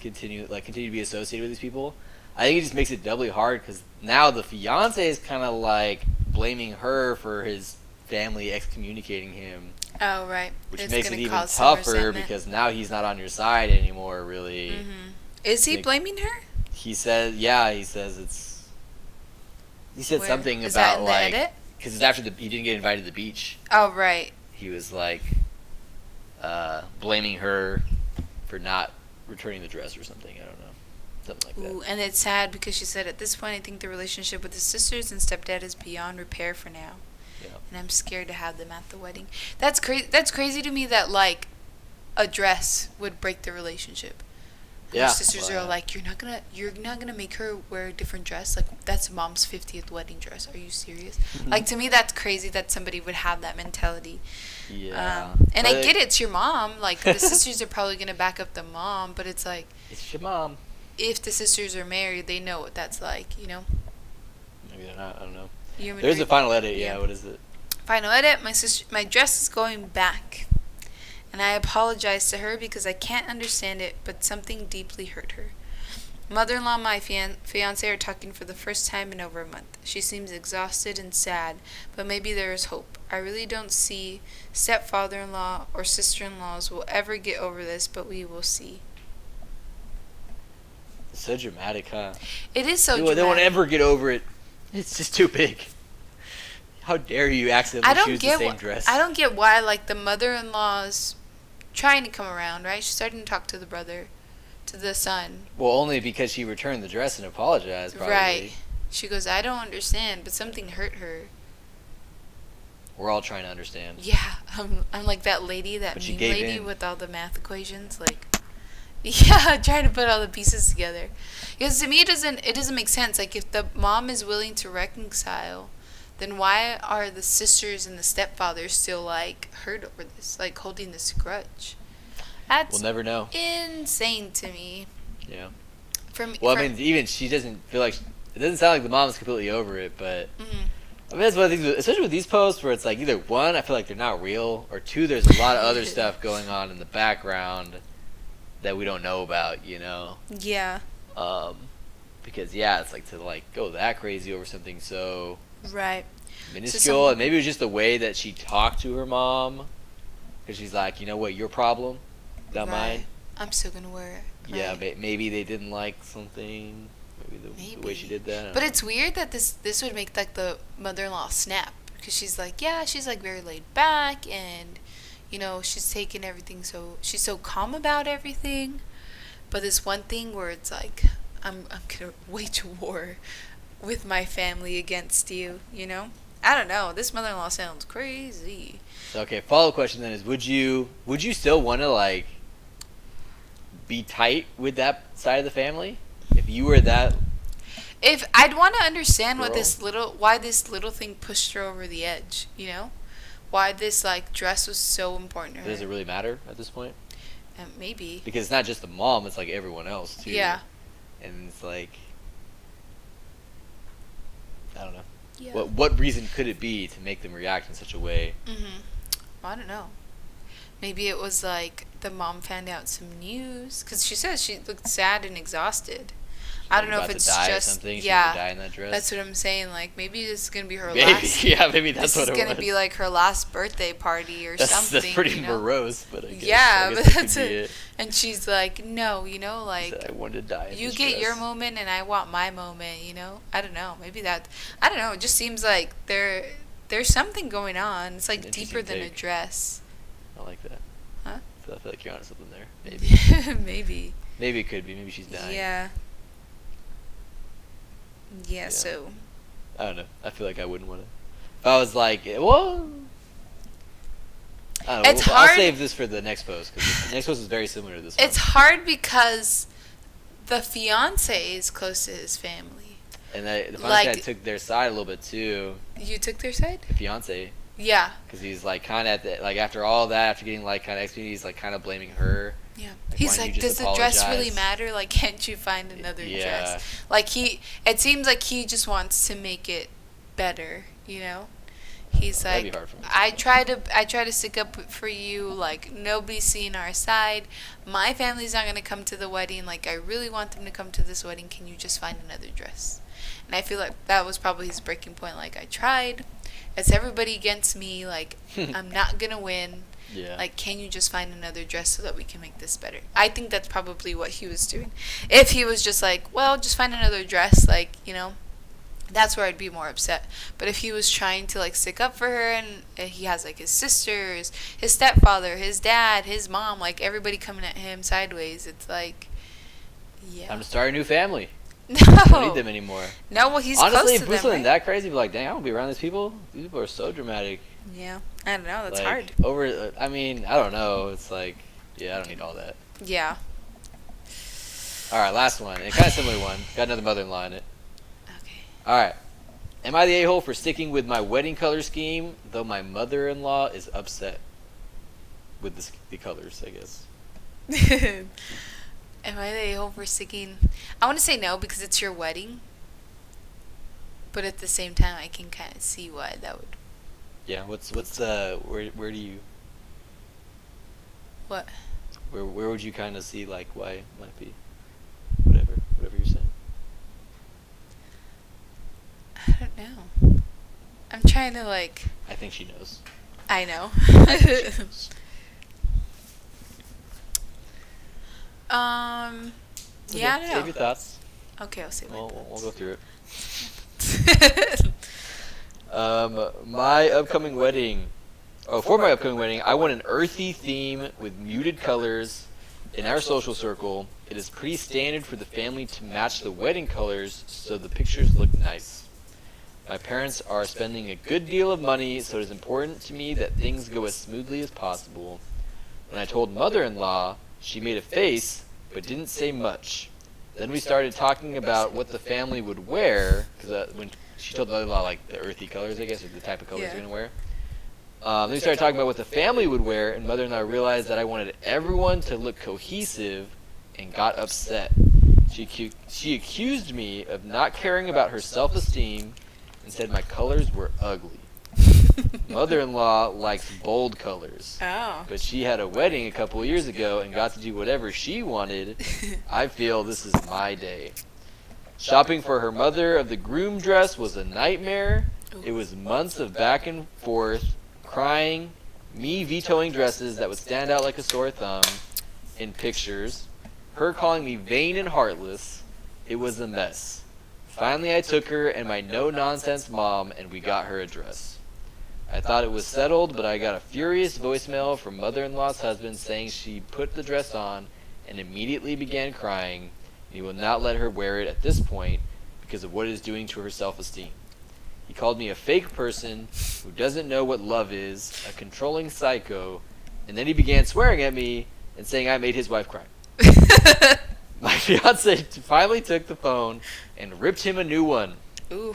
Speaker 2: continue to be associated with these people? I think it just makes it doubly hard because now the fiance is kind of like blaming her for his family excommunicating him,
Speaker 1: Oh, right.
Speaker 2: which
Speaker 1: It's
Speaker 2: makes it
Speaker 1: gonna
Speaker 2: even
Speaker 1: cause some
Speaker 2: tougher
Speaker 1: resentment.
Speaker 2: because now he's not on your side anymore. Really,
Speaker 1: Is he
Speaker 2: Like-
Speaker 1: blaming her?
Speaker 2: he says, yeah, he says it's. He said
Speaker 1: Where?
Speaker 2: something
Speaker 1: Is that
Speaker 2: about
Speaker 1: in the
Speaker 2: like
Speaker 1: edit?
Speaker 2: because it's after he didn't get invited to the beach.
Speaker 1: Oh, right.
Speaker 2: He was like blaming her for not returning the dress or something. I don't know, something like that.
Speaker 1: Ooh, and it's sad because she said, at this point, I think the relationship with the sisters and stepdad is beyond repair for now.
Speaker 2: Yeah.
Speaker 1: And I'm scared to have them at the wedding. That's crazy. That's crazy to me that like a dress would break the relationship.
Speaker 2: Yeah.
Speaker 1: Her sisters
Speaker 2: well,
Speaker 1: are like, you're not gonna make her wear a different dress. Like, that's mom's 50th wedding dress. Are you serious? Like, to me, that's crazy that somebody would have that mentality.
Speaker 2: Yeah.
Speaker 1: And I
Speaker 2: But
Speaker 1: get it's your mom. Like, the sisters are probably gonna back up the mom, but it's like,
Speaker 2: it's your mom.
Speaker 1: if the sisters are married, they know what that's like. You know.
Speaker 2: Maybe they're not. I don't know.
Speaker 1: You would
Speaker 2: There's a
Speaker 1: read-
Speaker 2: final edit.
Speaker 1: yeah.
Speaker 2: Yeah. What is it?
Speaker 1: Final edit. My dress is going back, and I apologize to her because I can't understand it, but something deeply hurt her. Mother-in-law and my fiance are talking for the first time in over a month. She seems exhausted and sad, but maybe there is hope. I really don't see stepfather-in-law or sister-in-laws will ever get over this, but we will see.
Speaker 2: It's so dramatic, huh?
Speaker 1: It is so
Speaker 2: They
Speaker 1: dramatic.
Speaker 2: won't ever get over it. It's just too big. How dare you accidentally
Speaker 1: I don't
Speaker 2: choose
Speaker 1: get
Speaker 2: the same dress?
Speaker 1: I don't get why like the mother-in-law's trying to come around, right? She's starting to talk to the brother, to the son.
Speaker 2: Well, only because she returned the dress and apologized, probably.
Speaker 1: Right. She goes, I don't understand, but something hurt her.
Speaker 2: We're all trying to understand.
Speaker 1: Yeah, I'm like that lady, that
Speaker 2: But she
Speaker 1: meme
Speaker 2: gave
Speaker 1: lady
Speaker 2: in.
Speaker 1: with all the math equations, like, yeah, trying to put all the pieces together. Because to me, it doesn't make sense. Like, if the mom is willing to reconcile, then why are the sisters and the stepfather still like hurt over this, like holding this grudge? That's
Speaker 2: We'll never know.
Speaker 1: insane to me.
Speaker 2: Yeah.
Speaker 1: From
Speaker 2: Well, I mean, even she doesn't feel like it doesn't sound like the mom's completely over it, but
Speaker 1: mhm.
Speaker 2: I mean that's one of the things, especially with these posts where it's like either one, I feel like they're not real, or two, there's a lot of other stuff going on in the background that we don't know about, you know.
Speaker 1: Yeah.
Speaker 2: Because yeah, it's like to like go that crazy over something so
Speaker 1: Right.
Speaker 2: minuscule, and maybe it was just the way that she talked to her mom, because she's like, you know what, your problem, not mine.
Speaker 1: I'm still gonna wear it.
Speaker 2: Yeah,
Speaker 1: Right.
Speaker 2: maybe they didn't like something. Maybe the way she did that.
Speaker 1: But it's weird that this would make like the mother-in-law snap, because she's like, yeah, she's like very laid back, and you know, she's taking everything she's so calm about everything. But this one thing where it's like, I'm gonna wage war with my family against you, you know? I don't know. This mother-in-law sounds crazy.
Speaker 2: So, okay, follow-up question then is: would you still want to like be tight with that side of the family if you were that
Speaker 1: If I'd want to understand what
Speaker 2: girl?
Speaker 1: why this little thing pushed her over the edge, why this like dress was so important to
Speaker 2: Does
Speaker 1: her.
Speaker 2: it really matter at this point?
Speaker 1: Maybe.
Speaker 2: Because it's not just the mom; it's like everyone else too.
Speaker 1: Yeah.
Speaker 2: And it's like, I don't know.
Speaker 1: Yeah.
Speaker 2: What reason could it be to make them react in such a way?
Speaker 1: I don't know. Maybe it was like the mom found out some news because she says she looked sad and exhausted. I don't know if
Speaker 2: About
Speaker 1: it's
Speaker 2: to die or
Speaker 1: just
Speaker 2: something. She's
Speaker 1: yeah.
Speaker 2: gonna die in that dress.
Speaker 1: That's what I'm saying. Like maybe this is gonna be her
Speaker 2: Maybe,
Speaker 1: last.
Speaker 2: yeah, maybe that's
Speaker 1: This
Speaker 2: what
Speaker 1: is
Speaker 2: it
Speaker 1: gonna
Speaker 2: was.
Speaker 1: be like her last birthday party or something.
Speaker 2: That's pretty morose, but I guess,
Speaker 1: Yeah,
Speaker 2: I
Speaker 1: but
Speaker 2: guess that
Speaker 1: that's
Speaker 2: could be
Speaker 1: it.
Speaker 2: it.
Speaker 1: And she's like, no,
Speaker 2: She
Speaker 1: like
Speaker 2: said, I wanted to die in
Speaker 1: you
Speaker 2: this
Speaker 1: get your
Speaker 2: dress.
Speaker 1: moment and I want my moment. I don't know. Maybe that. I don't know. It just seems like there's something going on. It's like
Speaker 2: An
Speaker 1: deeper
Speaker 2: interesting
Speaker 1: than a
Speaker 2: take.
Speaker 1: dress.
Speaker 2: I like that.
Speaker 1: Huh?
Speaker 2: I feel like you're onto something there. Maybe.
Speaker 1: Maybe.
Speaker 2: Maybe it could be. Maybe she's dying.
Speaker 1: Yeah. Yeah.
Speaker 2: Yeah.
Speaker 1: So.
Speaker 2: I don't know. I feel like I wouldn't want to. If I was like, well, I don't know.
Speaker 1: It's
Speaker 2: I'll
Speaker 1: hard-
Speaker 2: save this for the next post because the next post is very similar to this one.
Speaker 1: It's hard because the fiance is close to his family.
Speaker 2: And the fiance
Speaker 1: like-
Speaker 2: took their side a little bit too.
Speaker 1: You took their side?
Speaker 2: The fiance,
Speaker 1: Yeah.
Speaker 2: because he's like kind of after all that, after getting like kind of executed, he's like kind of blaming her.
Speaker 1: Yeah.
Speaker 2: Like,
Speaker 1: He's
Speaker 2: why don't
Speaker 1: like,
Speaker 2: you
Speaker 1: does
Speaker 2: just
Speaker 1: the dress really
Speaker 2: apologize?
Speaker 1: matter? Like, can't you find another
Speaker 2: Yeah.
Speaker 1: dress? Like, it seems like he just wants to make it better, He's
Speaker 2: That'd be
Speaker 1: like,
Speaker 2: hard for me to
Speaker 1: I
Speaker 2: do.
Speaker 1: try to stick up for you. Like, nobody's seeing our side. My family's not gonna come to the wedding. Like, I really want them to come to this wedding. Can you just find another dress? And I feel like that was probably his breaking point. Like, I tried. It's everybody against me. Like, I'm not gonna win.
Speaker 2: Yeah.
Speaker 1: Like, can you just find another dress so that we can make this better? I think that's probably what he was doing. If he was just like, well, just find another dress, like, that's where I'd be more upset. But if he was trying to, like, stick up for her and he has, like, his sisters, his stepfather, his dad, his mom, like, everybody coming at him sideways, it's like, yeah.
Speaker 2: Time to start a new family.
Speaker 1: No.
Speaker 2: I don't need them anymore.
Speaker 1: No, well, he's
Speaker 2: Honestly,
Speaker 1: close
Speaker 2: if
Speaker 1: to
Speaker 2: it was
Speaker 1: them,
Speaker 2: something
Speaker 1: right?
Speaker 2: that crazy, I'd be like, dang, I don't be around these people. These people are so dramatic.
Speaker 1: Yeah. I don't know. That's
Speaker 2: like,
Speaker 1: hard.
Speaker 2: I mean, I don't know. It's like, yeah, I don't need all that.
Speaker 1: Yeah.
Speaker 2: All right, last one. And kind of similar one. Got another mother-in-law in it.
Speaker 1: Okay.
Speaker 2: All right. Am I the a-hole for sticking with my wedding color scheme, though my mother-in-law is upset with the colors, I guess?
Speaker 1: Am I the a-hole for sticking? I want to say no because it's your wedding. But at the same time, I can kind of see why that would.
Speaker 2: Yeah. Where do you
Speaker 1: What?
Speaker 2: where would you kind of see like why it might be whatever you're saying?
Speaker 1: I don't know. I'm trying to like.
Speaker 2: I think she knows.
Speaker 1: I know.
Speaker 2: I think she knows.
Speaker 1: Yeah, I
Speaker 2: Okay,
Speaker 1: don't know.
Speaker 2: Save your thoughts.
Speaker 1: Okay, I'll say my
Speaker 2: We'll go through it.
Speaker 1: thoughts.
Speaker 2: My upcoming wedding. Oh, for my upcoming wedding, I want an earthy theme with muted colors. In our social circle, it is pretty standard for the family to match the wedding colors so the pictures look nice. My parents are spending a good deal of money, so it is important to me that things go as smoothly as possible. When I told mother-in-law, she made a face, but didn't say much. Then we started talking about what the family would wear, because when she told mother-in-law like the earthy colors, I guess, or the type of colors
Speaker 1: Yeah.
Speaker 2: they're gonna wear. Then we started talking about what the family would wear, and mother-in-law realized that I wanted everyone to look cohesive, and got upset. She accused me of not caring about her self-esteem, and said my colors were ugly. Mother-in-law likes bold colors.
Speaker 1: Oh.
Speaker 2: But she had a wedding a couple years ago and got to do whatever she wanted. I feel this is my day. Shopping for her mother of the groom dress was a nightmare. It was months of back and forth, crying, me vetoing dresses that would stand out like a sore thumb in pictures, her calling me vain and heartless. It was a mess. Finally, I took her and my no-nonsense mom, and we got her a dress. I thought it was settled, but I got a furious voicemail from mother-in-law's husband saying she put the dress on and immediately began crying, and he will not let her wear it at this point because of what it is doing to her self-esteem. He called me a fake person who doesn't know what love is, a controlling psycho, and then he began swearing at me and saying I made his wife cry. My fiance finally took the phone and ripped him a new one.
Speaker 1: Ooh.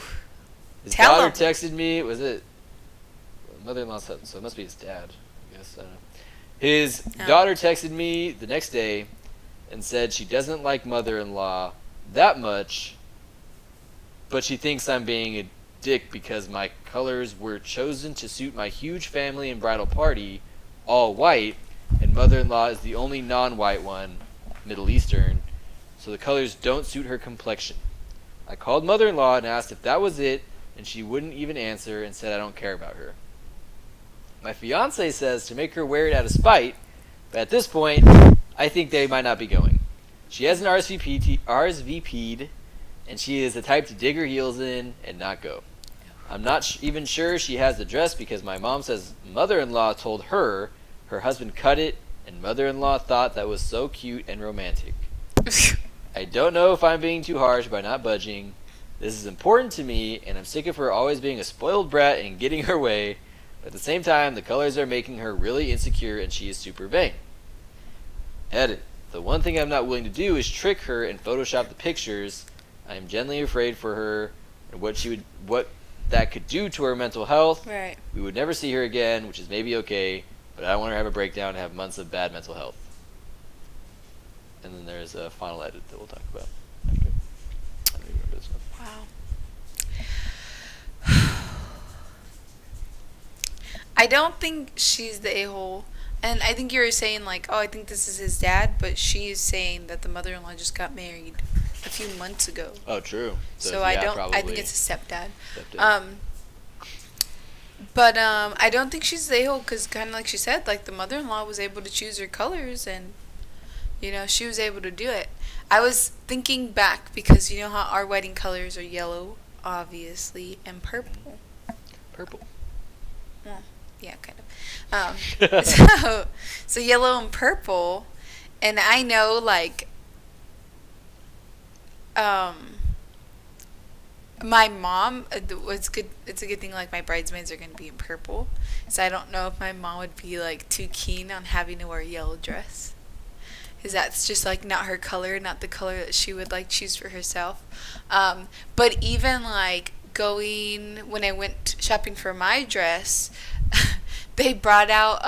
Speaker 2: His
Speaker 1: Tell
Speaker 2: daughter
Speaker 1: him.
Speaker 2: texted me. Was it mother-in-law? So it must be his dad. I guess I don't know. His daughter texted me the next day and said she doesn't like mother-in-law that much, but she thinks I'm being a dick because my colors were chosen to suit my huge family and bridal party, all white, and mother-in-law is the only non-white one, Middle Eastern, so the colors don't suit her complexion. I called mother-in-law and asked if that was it, and she wouldn't even answer and said I don't care about her. My fiance says to make her wear it out of spite, but at this point, I think they might not be going. She hasn't RSVP'd, and she is the type to dig her heels in and not go. I'm not even sure she has the dress because my mom says mother-in-law told her husband cut it, and mother-in-law thought that was so cute and romantic. I don't know if I'm being too harsh by not budging. This is important to me, and I'm sick of her always being a spoiled brat and getting her way. But at the same time, the colors are making her really insecure, and she is super vain. Edit. The one thing I'm not willing to do is trick her and Photoshop the pictures. I am genuinely afraid for her and what that could do to her mental health.
Speaker 1: Right.
Speaker 2: We would never see her again, which is maybe okay, but I don't want her to have a breakdown and have months of bad mental health. And then there's a final edit that we'll talk about after. I don't even remember this one.
Speaker 1: Wow. I don't think she's the a-hole. And I think you were saying, like, oh, I think this is his dad, but she's saying that the mother-in-law just got married a few months ago.
Speaker 2: Oh, true.
Speaker 1: So
Speaker 2: yeah,
Speaker 1: I think
Speaker 2: probably
Speaker 1: it's a stepdad.
Speaker 2: stepdad.
Speaker 1: But I don't think she's the a-hole because kind of like she said, like, the mother-in-law was able to choose her colors and, you know, she was able to do it. I was thinking back because you know how our wedding colors are yellow, obviously, and purple.
Speaker 2: Purple.
Speaker 1: Well, yeah, kind of. So yellow and purple, and I know, like, my mom, it's good. It's a good thing. Like, my bridesmaids are gonna be in purple, so I don't know if my mom would be like too keen on having to wear a yellow dress, because that's just like not her color, not the color that she would like choose for herself. But even like going when I went shopping for my dress, they brought out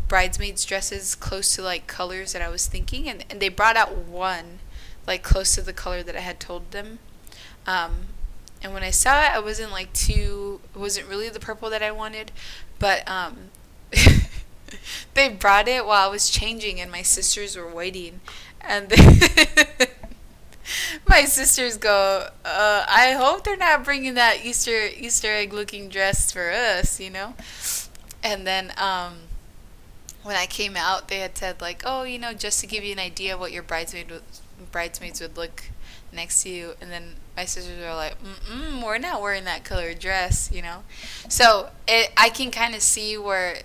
Speaker 1: bridesmaids dresses close to like colors that I was thinking, and they brought out one like close to the color that I had told them. And when I saw it, I wasn't like it wasn't really the purple that I wanted, but they brought it while I was changing and my sisters were waiting, and my sisters go, I hope they're not bringing that Easter egg looking dress for us, you know? And then when I came out, they had said like, oh, you know, just to give you an idea of what your bridesmaids would look next to you. And then my sisters were like, we're not wearing that colored dress, you know? So I can kind of see where,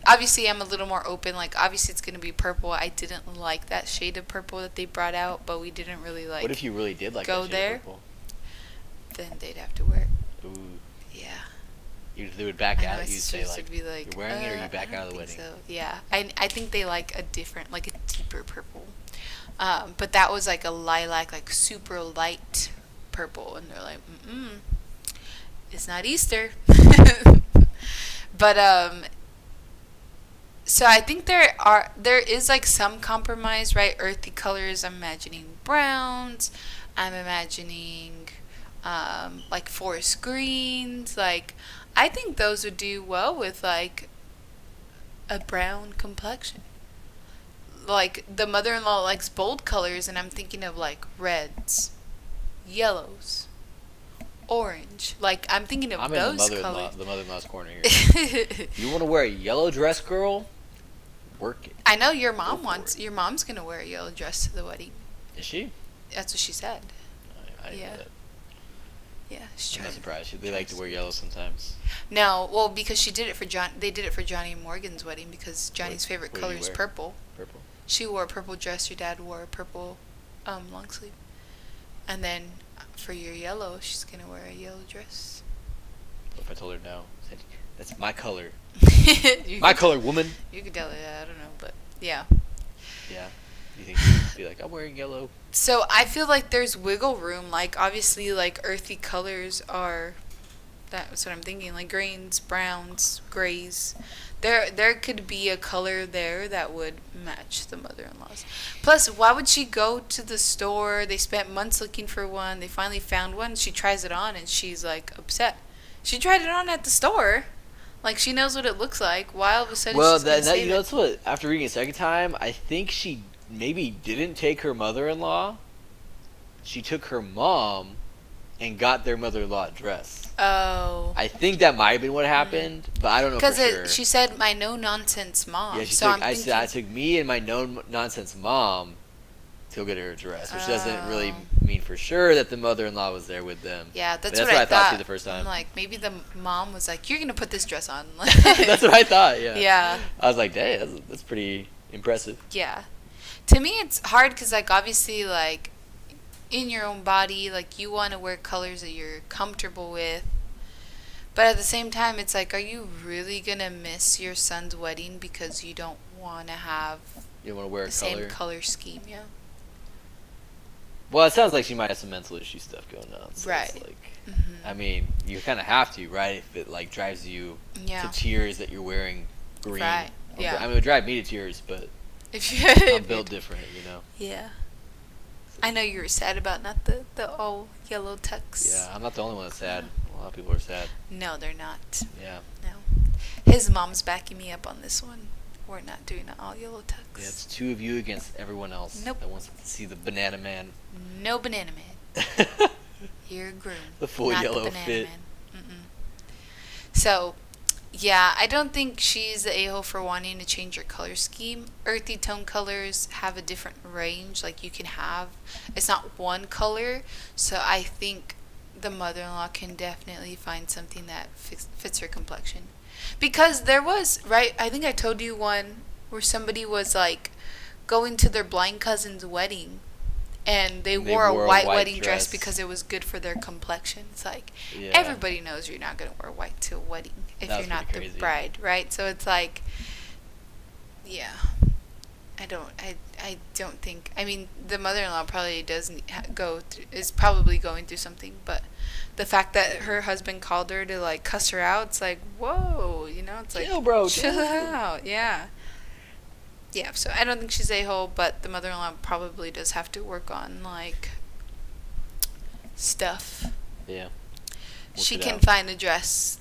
Speaker 1: obviously I'm a little more open. Like, obviously it's going to be purple. I didn't like that shade of purple that they brought out, but we didn't really like
Speaker 2: What if you really did like
Speaker 1: go
Speaker 2: that shade
Speaker 1: there?
Speaker 2: of purple?
Speaker 1: Then they'd have to wear it.
Speaker 2: Ooh.
Speaker 1: Yeah.
Speaker 2: They would back
Speaker 1: I know
Speaker 2: out.
Speaker 1: my
Speaker 2: You'd say
Speaker 1: sisters
Speaker 2: like,
Speaker 1: would be like,
Speaker 2: you're wearing it or you back
Speaker 1: I
Speaker 2: out of
Speaker 1: don't
Speaker 2: the
Speaker 1: think
Speaker 2: wedding.
Speaker 1: So. Yeah, I think they like a different, like a deeper purple. But that was like a lilac, like super light purple, and they're like, it's not Easter. But so I think there is like some compromise, right? Earthy colors. I'm imagining browns. I'm imagining like forest greens. Like, I think those would do well with like a brown complexion. Like, the mother-in-law likes bold colors, and I'm thinking of like reds, yellows, orange. Like, I'm thinking of
Speaker 2: I'm
Speaker 1: those
Speaker 2: in
Speaker 1: colors.
Speaker 2: the mother-in-law's corner here. You want to wear a yellow dress, girl? Work it.
Speaker 1: I know your
Speaker 2: Go for it.
Speaker 1: your mom's gonna wear a yellow dress to the wedding.
Speaker 2: Is she?
Speaker 1: That's what she said.
Speaker 2: I didn't
Speaker 1: Yeah.
Speaker 2: know that.
Speaker 1: Yeah, she's
Speaker 2: I'm
Speaker 1: trying.
Speaker 2: not surprised. They like to wear yellow sometimes.
Speaker 1: No, well, because she did it for They did it for Johnny and Morgan's wedding because Johnny's favorite
Speaker 2: what did
Speaker 1: color
Speaker 2: you
Speaker 1: is
Speaker 2: wear?
Speaker 1: purple.
Speaker 2: Purple.
Speaker 1: She wore a purple dress. Your dad wore a purple long sleeve. And then for your yellow, she's gonna wear a yellow dress.
Speaker 2: What if I told her no? I said, that's my color.
Speaker 1: You
Speaker 2: My
Speaker 1: could-
Speaker 2: color, woman.
Speaker 1: You could tell her that, I don't know, but yeah.
Speaker 2: Yeah. You think she'd be like, I'm wearing yellow?
Speaker 1: So I feel like there's wiggle room. Like obviously, like earthy colors are. That's what I'm thinking. Like greens, browns, grays. There could be a color there that would match the mother-in-law's. Plus, why would she go to the store? They spent months looking for one. They finally found one. She tries it on and she's like upset. She tried it on at the store. Like she knows what it looks like. Why all of a sudden
Speaker 2: Well,
Speaker 1: she's gonna
Speaker 2: that
Speaker 1: save
Speaker 2: you know,
Speaker 1: it?
Speaker 2: that's what. After reading it a second time, I think she maybe didn't take her mother-in-law. She took her mom, and got their mother-in-law a dress.
Speaker 1: Oh.
Speaker 2: I think that might have been what happened, but I don't know for
Speaker 1: Because
Speaker 2: sure.
Speaker 1: she said my no nonsense mom.
Speaker 2: Yeah, she
Speaker 1: so
Speaker 2: took.
Speaker 1: I'm
Speaker 2: I
Speaker 1: thinking,
Speaker 2: said I took me and my no nonsense mom to go get her a dress, which doesn't really mean for sure that the mother-in-law was there with them.
Speaker 1: yeah,
Speaker 2: But
Speaker 1: that's what I
Speaker 2: thought
Speaker 1: thought
Speaker 2: too the first time.
Speaker 1: I'm like, maybe the mom was like, "You're gonna put this dress on."
Speaker 2: That's what I thought. Yeah.
Speaker 1: Yeah.
Speaker 2: I was like, dang, that's pretty impressive.
Speaker 1: Yeah. To me, it's hard because, like, obviously, like, in your own body, like, you want to wear colors that you're comfortable with. But at the same time, it's like, are you really going to miss your son's wedding because you don't want to have
Speaker 2: You want to wear a
Speaker 1: the
Speaker 2: color?
Speaker 1: same color scheme? Yeah.
Speaker 2: Well, it sounds like she might have some mental issue stuff going on. So
Speaker 1: Right.
Speaker 2: It's like,
Speaker 1: Mm-hmm.
Speaker 2: I mean, you kind of have to, right? If it like drives you
Speaker 1: Yeah.
Speaker 2: to tears that you're wearing green.
Speaker 1: Right. Yeah.
Speaker 2: I mean, it would drive me to tears, but
Speaker 1: If you
Speaker 2: I'm built different, you know.
Speaker 1: Yeah. I know you were sad about not the all yellow tux.
Speaker 2: Yeah, I'm not the only one that's sad. A lot of people are sad.
Speaker 1: No, they're not.
Speaker 2: Yeah.
Speaker 1: No. His mom's backing me up on this one. We're not doing an all yellow tux.
Speaker 2: Yeah, it's two of you against everyone else
Speaker 1: Nope.
Speaker 2: that wants to see the banana man.
Speaker 1: No banana man. You're a groom.
Speaker 2: The full
Speaker 1: not
Speaker 2: yellow
Speaker 1: the banana
Speaker 2: fit.
Speaker 1: Man. So, yeah, I don't think she's the a-hole for wanting to change your color scheme. Earthy tone colors have a different range. Like, you can have, it's not one color. So, I think the mother-in-law can definitely find something that fits her complexion. Because there was, right, I think I told you one where somebody was, like, going to their blind cousin's wedding. And they wore a white wedding dress because it was good for their complexion. It's like,
Speaker 2: Yeah.
Speaker 1: everybody knows you're not going to wear white to a wedding if
Speaker 2: That
Speaker 1: you're
Speaker 2: was
Speaker 1: not
Speaker 2: pretty
Speaker 1: the
Speaker 2: crazy.
Speaker 1: bride, right? So it's like, yeah. I don't think, I mean, the mother-in-law probably doesn't is probably going through something, but the fact that her husband called her to, like, cuss her out, it's like, whoa, you know? It's like,
Speaker 2: Chill, bro,
Speaker 1: chill
Speaker 2: chill.
Speaker 1: out, yeah. Yeah, so I don't think she's a-hole, but the mother-in-law probably does have to work on, like, stuff.
Speaker 2: Yeah.
Speaker 1: She
Speaker 2: it
Speaker 1: can
Speaker 2: out.
Speaker 1: find a dress.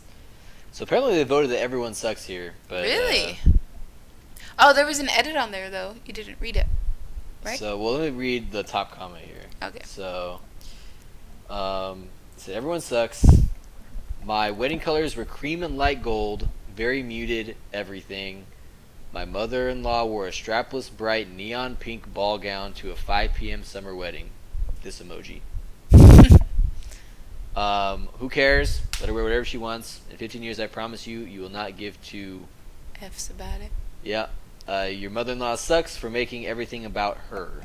Speaker 2: So apparently they voted that everyone sucks here. But,
Speaker 1: Really? Oh, there was an edit on there, though. You didn't read it, right?
Speaker 2: So, well, let me read the top comment here.
Speaker 1: Okay.
Speaker 2: So, it said, everyone sucks. My wedding colors were cream and light gold, very muted, everything. My mother-in-law wore a strapless, bright, neon pink ball gown to a 5 p.m. summer wedding. This emoji. Who cares? Let her wear whatever she wants. In 15 years, I promise you, you will not give two.
Speaker 1: F's about it.
Speaker 2: Yeah. Your mother-in-law sucks for making everything about her.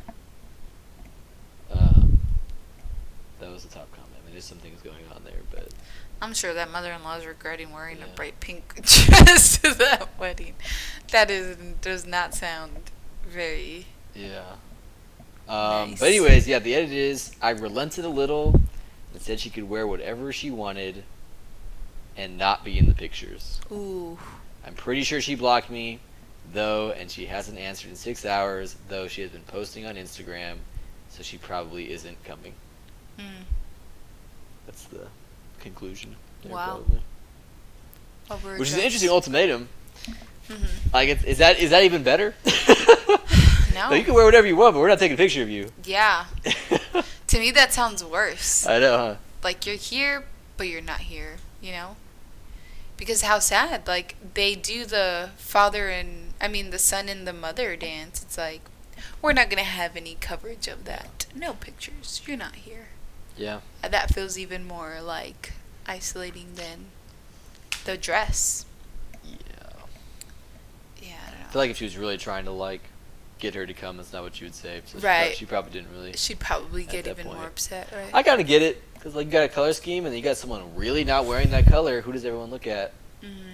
Speaker 2: That was the top comment. I mean, there's some things going on there, but
Speaker 1: I'm sure that mother-in-law is regretting wearing
Speaker 2: Yeah.
Speaker 1: a bright pink dress to that wedding. That does not sound very...
Speaker 2: yeah.
Speaker 1: Nice.
Speaker 2: But anyways, yeah, the edit is I relented a little and said she could wear whatever she wanted and not be in the pictures.
Speaker 1: Ooh.
Speaker 2: I'm pretty sure she blocked me, though, and she hasn't answered in 6 hours, though she has been posting on Instagram, so she probably isn't coming.
Speaker 1: Mm.
Speaker 2: That's the conclusion. There,
Speaker 1: Wow.
Speaker 2: probably.
Speaker 1: Over a
Speaker 2: Which is an
Speaker 1: dress.
Speaker 2: interesting ultimatum.
Speaker 1: Mhm.
Speaker 2: Like, is that even better?
Speaker 1: No.
Speaker 2: No, you can wear whatever you want, but we're not taking a picture of you.
Speaker 1: Yeah. To me, that sounds worse.
Speaker 2: I know, huh?
Speaker 1: Like, you're here, but you're not here, you know? Because how sad. Like, they do the the son and the mother dance. It's like, we're not going to have any coverage of that. No pictures. You're not here.
Speaker 2: Yeah.
Speaker 1: That feels even more, like, isolating than the dress.
Speaker 2: Yeah.
Speaker 1: Yeah, I don't know.
Speaker 2: I feel like if she was really trying to, like, get her to come, that's not what she would say. So
Speaker 1: Right.
Speaker 2: She probably didn't really.
Speaker 1: She'd probably
Speaker 2: At
Speaker 1: get
Speaker 2: that
Speaker 1: even
Speaker 2: point.
Speaker 1: more upset, right?
Speaker 2: I kind of get it. Because like you got a color scheme, and then you got someone really not wearing that color. Who does everyone look at?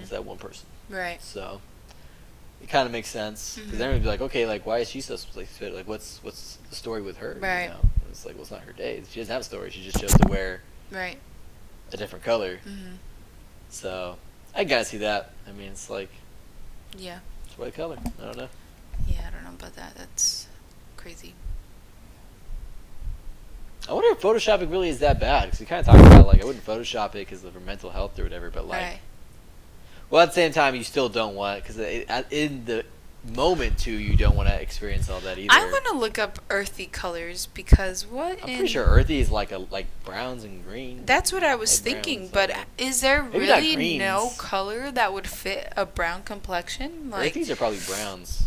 Speaker 2: It's that one person.
Speaker 1: Right.
Speaker 2: So it kind of makes sense because then it'd be like, okay, like why is she so like fit? Like what's the story with her?
Speaker 1: Right.
Speaker 2: You know? It's like, well, it's not her day. She doesn't have a story. She just chose to wear
Speaker 1: Right.
Speaker 2: a different color. So I gotta see that. I mean, it's like,
Speaker 1: Yeah.
Speaker 2: it's white color. I don't know.
Speaker 1: Yeah, I don't know about that. That's crazy.
Speaker 2: I wonder if photoshopping really is that bad because we kind of talked about like I wouldn't Photoshop it because of her mental health or whatever. But like,
Speaker 1: Right.
Speaker 2: well, at the same time, you still don't want because in the moment too, you don't want to experience all that either.
Speaker 1: I want to look up earthy colors because
Speaker 2: I'm pretty sure earthy is like browns and greens.
Speaker 1: That's what I was
Speaker 2: Like
Speaker 1: thinking,
Speaker 2: browns,
Speaker 1: but
Speaker 2: like-
Speaker 1: is there
Speaker 2: Maybe not
Speaker 1: really no
Speaker 2: greens.
Speaker 1: color that would fit a brown complexion? Like
Speaker 2: Earthies are probably browns.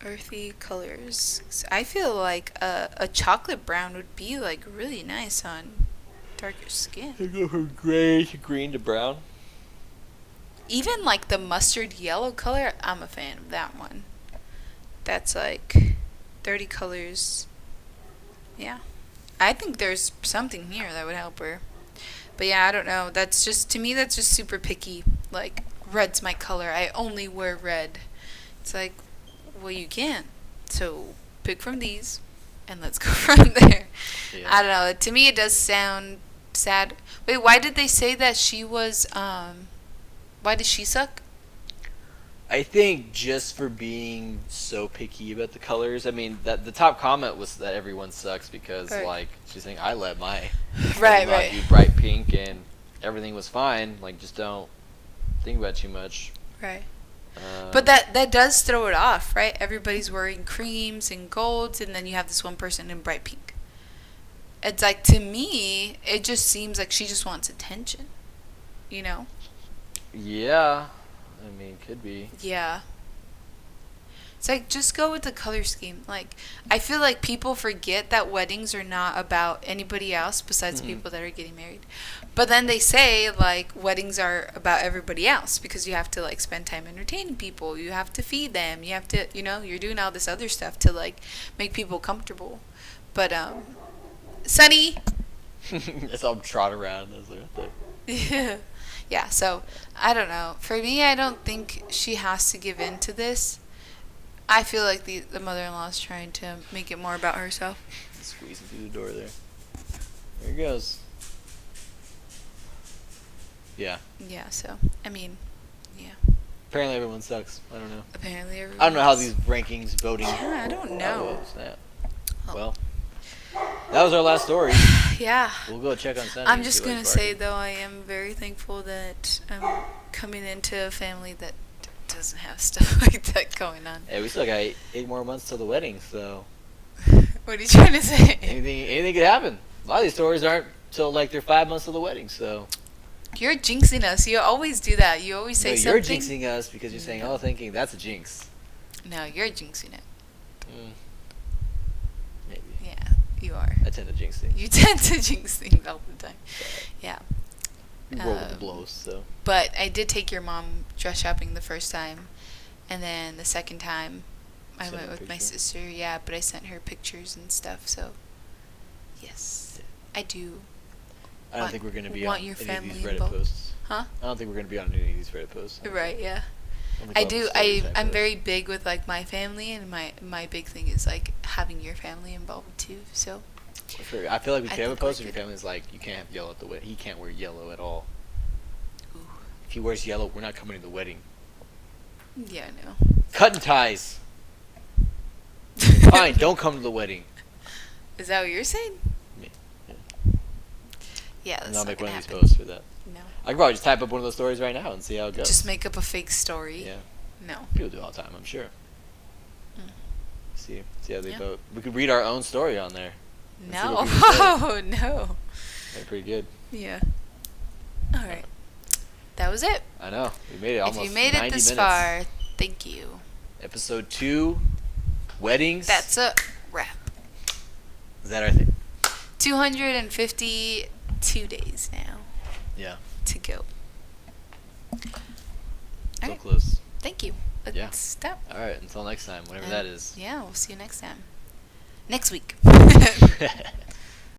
Speaker 1: earthy colors. I feel like a chocolate brown would be like really nice on darker skin.
Speaker 2: They go from gray to green to brown.
Speaker 1: Even like the mustard yellow color, I'm a fan of that one. That's like 30 colors. Yeah. I think there's something here that would help her. But yeah, I don't know. That's just, to me, that's just super picky. Like, red's my color. I only wear red. It's like, well, you can't. So pick from these and let's go from there.
Speaker 2: Yeah.
Speaker 1: I don't know. To me, it does sound sad. Wait, why did they say that she was, why did she suck?
Speaker 2: I think just for being so picky about the colors. I mean, that the top comment was that everyone sucks because
Speaker 1: Right.
Speaker 2: like she's saying I let my
Speaker 1: Right,
Speaker 2: not
Speaker 1: right.
Speaker 2: do bright pink and everything was fine. Like just don't think about it too much.
Speaker 1: Right.
Speaker 2: Um,
Speaker 1: But that does throw it off, right? Everybody's wearing creams and golds, and then you have this one person in bright pink. It's like, to me, it just seems like she just wants attention. You know?
Speaker 2: yeah, I mean could be.
Speaker 1: Yeah. It's like, just go with the color scheme. Like, I feel like people forget that weddings are not about anybody else besides people that are getting married. But then they say, like, weddings are about everybody else because you have to, like, spend time entertaining people. You have to feed them. You have to, you know, you're doing all this other stuff to, like, make people comfortable. But, Sunny!
Speaker 2: It's all trot around. Those are the-
Speaker 1: Yeah, so, I don't know. For me, I don't think she has to give in to this. I feel like the mother-in-law is trying to make it more about herself.
Speaker 2: Squeezing through the door there. There he goes. Yeah.
Speaker 1: Yeah, so, I mean, yeah.
Speaker 2: Apparently everyone sucks. I don't know.
Speaker 1: Apparently everyone.
Speaker 2: I don't know how these rankings voting.
Speaker 1: Yeah, I don't know.
Speaker 2: Oh, snap.
Speaker 1: Oh.
Speaker 2: Well, that was our last story.
Speaker 1: Yeah.
Speaker 2: We'll go check on Sunday.
Speaker 1: I'm
Speaker 2: and
Speaker 1: just
Speaker 2: see
Speaker 1: going
Speaker 2: what's
Speaker 1: to say,
Speaker 2: barking.
Speaker 1: though, I am very thankful that I'm coming into a family that doesn't have stuff like that going on.
Speaker 2: Hey, we still got 8 more months till the wedding, so
Speaker 1: What are you trying to say?
Speaker 2: anything could happen. A lot of these stories aren't till like they're 5 months till the wedding, so.
Speaker 1: You're jinxing us. You always do that. You always say
Speaker 2: No, you're
Speaker 1: something.
Speaker 2: jinxing us because you're saying, oh, thinking that's a jinx.
Speaker 1: No, you're jinxing it.
Speaker 2: Maybe.
Speaker 1: Yeah, you are.
Speaker 2: I tend to jinx things.
Speaker 1: You tend to jinx things all the time. Yeah.
Speaker 2: You roll with the blows, so.
Speaker 1: But I did take your mom dress shopping the first time. And then the second time, I
Speaker 2: Sent
Speaker 1: went
Speaker 2: her a
Speaker 1: with my
Speaker 2: picture?
Speaker 1: sister. Yeah, but I sent her pictures and stuff. So, yes, I do.
Speaker 2: I don't think we're going to be
Speaker 1: want
Speaker 2: on
Speaker 1: your
Speaker 2: any of
Speaker 1: family
Speaker 2: these Reddit
Speaker 1: involved.
Speaker 2: posts.
Speaker 1: Huh?
Speaker 2: I don't think we're going to be on any of these Reddit posts.
Speaker 1: Right, yeah.
Speaker 2: Only
Speaker 1: I
Speaker 2: couple
Speaker 1: do.
Speaker 2: stories
Speaker 1: I'm
Speaker 2: put.
Speaker 1: very big with like my family, and my big thing is like having your family involved too. So
Speaker 2: I feel like we
Speaker 1: I
Speaker 2: could have a
Speaker 1: think
Speaker 2: post
Speaker 1: we're
Speaker 2: if your
Speaker 1: good.
Speaker 2: family's like, you can't have yellow at the wedding. He can't wear yellow at all.
Speaker 1: Ooh.
Speaker 2: If he wears yellow, we're not coming to the wedding.
Speaker 1: Yeah, I know.
Speaker 2: Cutting ties. Fine, don't come to the wedding.
Speaker 1: Is that what you're saying?
Speaker 2: Me, yeah.
Speaker 1: Yeah, that's
Speaker 2: And I'll
Speaker 1: not
Speaker 2: make one
Speaker 1: gonna
Speaker 2: of these
Speaker 1: happen.
Speaker 2: posts for that.
Speaker 1: No.
Speaker 2: I could probably just type up one of those stories right now and see how it goes.
Speaker 1: Just make up a fake story.
Speaker 2: Yeah.
Speaker 1: No.
Speaker 2: People do it all the time, I'm sure.
Speaker 1: Mm.
Speaker 2: See how they
Speaker 1: Yeah.
Speaker 2: vote. We could read our own story on there. Let's see
Speaker 1: No.
Speaker 2: what people say.
Speaker 1: Oh no.
Speaker 2: They're pretty good.
Speaker 1: Yeah. All right. That was it.
Speaker 2: I know. We made it
Speaker 1: If
Speaker 2: almost
Speaker 1: you made
Speaker 2: 90
Speaker 1: it this
Speaker 2: minutes.
Speaker 1: far, thank you.
Speaker 2: Episode 2, weddings.
Speaker 1: That's a wrap.
Speaker 2: Is that our thing?
Speaker 1: 252 days now
Speaker 2: Yeah.
Speaker 1: to go.
Speaker 2: So
Speaker 1: Alright.
Speaker 2: close.
Speaker 1: Thank you. Let's
Speaker 2: Yeah.
Speaker 1: stop.
Speaker 2: All right. Until next time, whenever that is.
Speaker 1: Yeah, we'll see you next time. Next week.